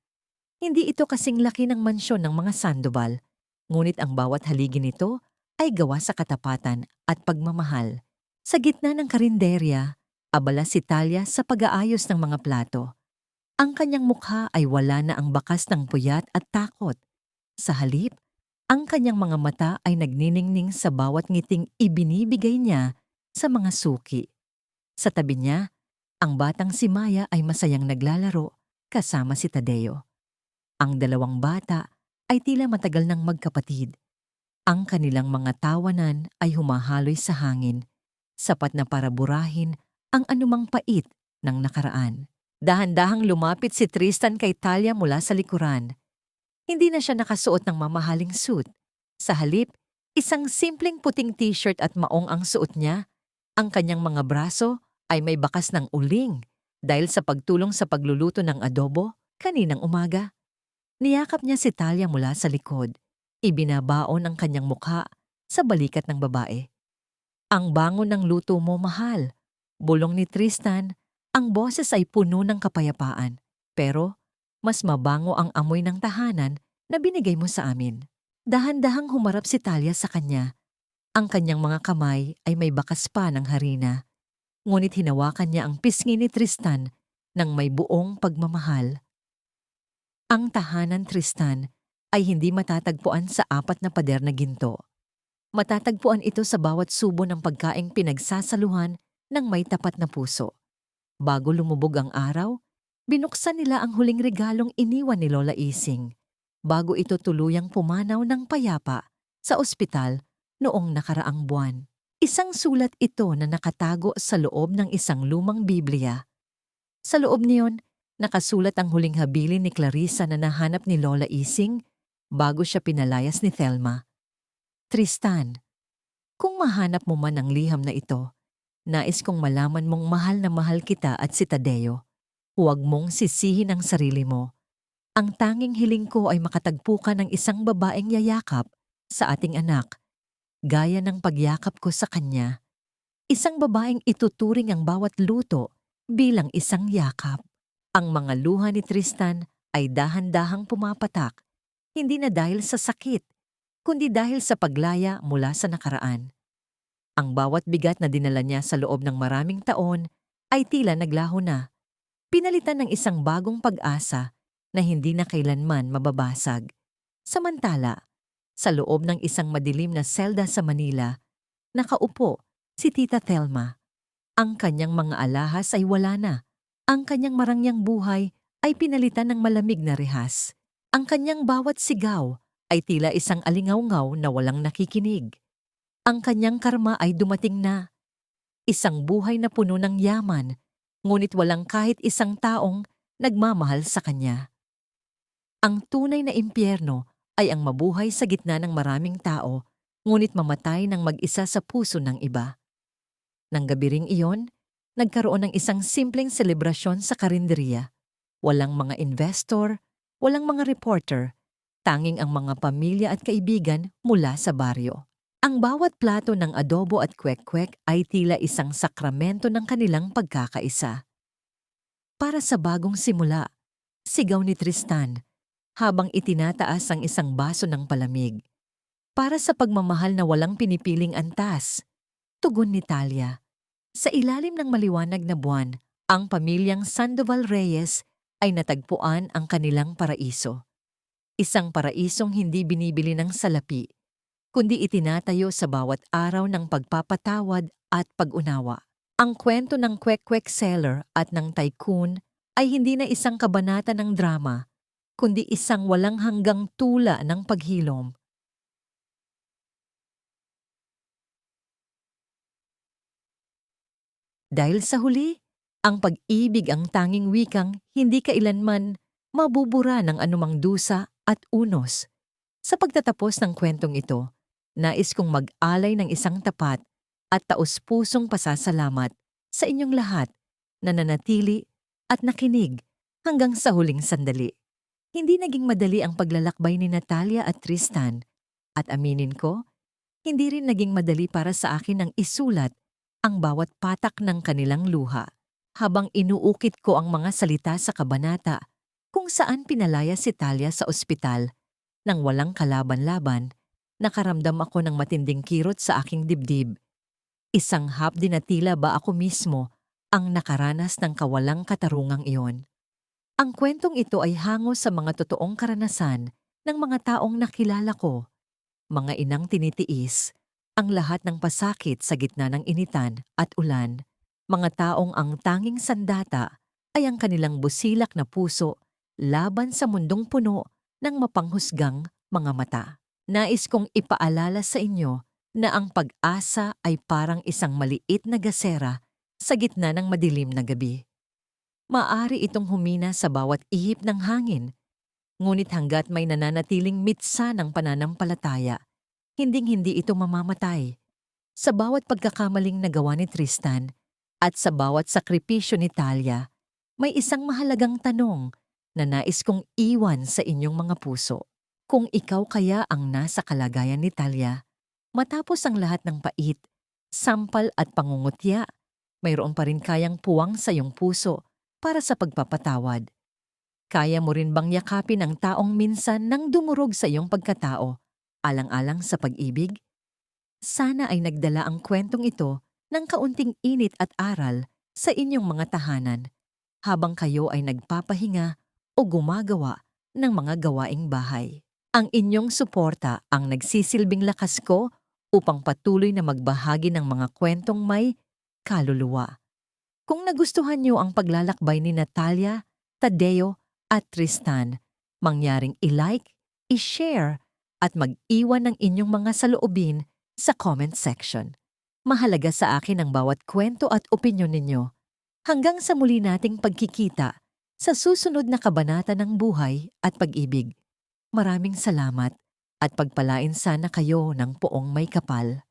Hindi ito kasing laki ng mansyon ng mga Sandoval, ngunit ang bawat haligi nito ay gawa sa katapatan at pagmamahal. Sa gitna ng karinderya, abala si Talia sa pag-aayos ng mga plato. Ang kanyang mukha ay wala na ang bakas ng puyat at takot. Sa halip, ang kanyang mga mata ay nagniningning sa bawat ngiting ibinibigay niya sa mga suki. Sa tabi niya, ang batang si Maya ay masayang naglalaro kasama si Tadeo. Ang dalawang bata ay tila matagal ng magkapatid. Ang kanilang mga tawanan ay humahaloy sa hangin, sapat na para burahin ang anumang pait ng nakaraan. Dahan-dahang lumapit si Tristan kay Talia mula sa likuran. Hindi na siya nakasuot ng mamahaling suit. Sa halip, isang simpleng puting t-shirt at maong ang suot niya. Ang kanyang mga braso ay may bakas ng uling dahil sa pagtulong sa pagluluto ng adobo kaninang umaga. Niyakap niya si Talia mula sa likod. Ibinabaon ang kanyang mukha sa balikat ng babae. Ang bango ng luto mo, mahal. Bulong ni Tristan, ang boses ay puno ng kapayapaan. Pero mas mabango ang amoy ng tahanan na binigay mo sa amin. Dahan-dahang humarap si Talia sa kanya. Ang kanyang mga kamay ay may bakas pa ng harina. Ngunit hinawakan niya ang pisngi ni Tristan ng may buong pagmamahal. Ang tahanan, Tristan, ay hindi matatagpuan sa apat na pader na ginto. Matatagpuan ito sa bawat subo ng pagkaing pinagsasaluhan ng may tapat na puso. Bago lumubog ang araw, binuksan nila ang huling regalong iniwan ni Lola Ising bago ito tuluyang pumanaw ng payapa sa ospital noong nakaraang buwan. Isang sulat ito na nakatago sa loob ng isang lumang Biblia. Sa loob niyon, nakasulat ang huling habilin ni Clarissa na nahanap ni Lola Ising bago siya pinalayas ni Thelma. Tristan, kung mahanap mo man ang liham na ito, nais kong malaman mong mahal na mahal kita at si Tadeo. Huwag mong sisihin ang sarili mo. Ang tanging hiling ko ay makatagpo ka ng isang babaeng yayakap sa ating anak, gaya ng pagyakap ko sa kanya. Isang babaeng ituturing ang bawat luto bilang isang yakap. Ang mga luha ni Tristan ay dahan-dahang pumapatak, hindi na dahil sa sakit, kundi dahil sa paglaya mula sa nakaraan. Ang bawat bigat na dinala niya sa loob ng maraming taon ay tila naglaho na, pinalitan ng isang bagong pag-asa na hindi na kailanman mababasag. Samantala, sa loob ng isang madilim na selda sa Manila, nakaupo si Tita Thelma. Ang kanyang mga alahas ay wala na. Ang kanyang marangyang buhay ay pinalitan ng malamig na rehas. Ang kanyang bawat sigaw ay tila isang alingawngaw na walang nakikinig. Ang kanyang karma ay dumating na. Isang buhay na puno ng yaman, ngunit walang kahit isang taong nagmamahal sa kanya. Ang tunay na impyerno ay ang mabuhay sa gitna ng maraming tao, ngunit mamatay ng mag-isa sa puso ng iba. Nang gabi ring iyon, nagkaroon ng isang simpleng selebrasyon sa karinderya. Walang mga investor, walang mga reporter, tanging ang mga pamilya at kaibigan mula sa baryo. Ang bawat plato ng adobo at kwek-kwek ay tila isang sakramento ng kanilang pagkakaisa. Para sa bagong simula, sigaw ni Tristan, habang itinataas ang isang baso ng palamig. Para sa pagmamahal na walang pinipiling antas, tugon ni Talia. Sa ilalim ng maliwanag na buwan, ang pamilyang Sandoval Reyes ay natagpuan ang kanilang paraiso. Isang paraisong hindi binibili ng salapi, kundi itinatayo sa bawat araw ng pagpapatawad at pag-unawa. Ang kwento ng kwek-kwek seller at ng tycoon ay hindi na isang kabanata ng drama, kundi isang walang hanggang tula ng paghilom. Dahil sa huli, ang pag-ibig ang tanging wikang hindi kailanman mabubura ng anumang dusa at unos. Sa pagtatapos ng kwentong ito, nais kong mag-alay ng isang tapat at taus-pusong pasasalamat sa inyong lahat na nanatili at nakinig hanggang sa huling sandali. Hindi naging madali ang paglalakbay ni Natalia at Tristan, at aminin ko, hindi rin naging madali para sa akin ang isulat ang bawat patak ng kanilang luha habang inuukit ko ang mga salita sa kabanata kung saan pinalaya si Talia sa ospital. Nang walang kalaban-laban, nakaramdam ako ng matinding kirot sa aking dibdib. Isang hapdi na tila ba ako mismo ang nakaranas ng kawalang katarungang iyon. Ang kwentong ito ay hango sa mga totoong karanasan ng mga taong nakilala ko, mga inang tinitiis ang lahat ng pasakit sa gitna ng initan at ulan, mga taong ang tanging sandata ay ang kanilang busilak na puso laban sa mundong puno ng mapanghusgang mga mata. Nais kong ipaalala sa inyo na ang pag-asa ay parang isang maliit na gasera sa gitna ng madilim na gabi. Maaari itong humina sa bawat ihip ng hangin, ngunit hanggat may nananatiling mitsa ng pananampalataya, hinding-hindi ito mamamatay. Sa bawat pagkakamaling nagawa ni Tristan at sa bawat sakripisyo ni Talia, may isang mahalagang tanong na nais kong iwan sa inyong mga puso. Kung ikaw kaya ang nasa kalagayan ni Talia, matapos ang lahat ng pait, sampal at pangungutya, mayroon pa rin kayang puwang sa iyong puso para sa pagpapatawad. Kaya mo rin bang yakapin ang taong minsan nang dumurog sa iyong pagkatao, alang-alang sa pag-ibig? Sana ay nagdala ang kwentong ito ng kaunting init at aral sa inyong mga tahanan habang kayo ay nagpapahinga o gumagawa ng mga gawaing bahay. Ang inyong suporta ang nagsisilbing lakas ko upang patuloy na magbahagi ng mga kwentong may kaluluwa. Kung nagustuhan niyo ang paglalakbay ni Natalia, Tadeo at Tristan, mangyaring i-like, i-share at mag-iwan ng inyong mga saloobin sa comment section. Mahalaga sa akin ang bawat kwento at opinyon ninyo. Hanggang sa muli nating pagkikita sa susunod na kabanata ng buhay at pag-ibig. Maraming salamat at pagpalain sana kayo ng poong may kapal.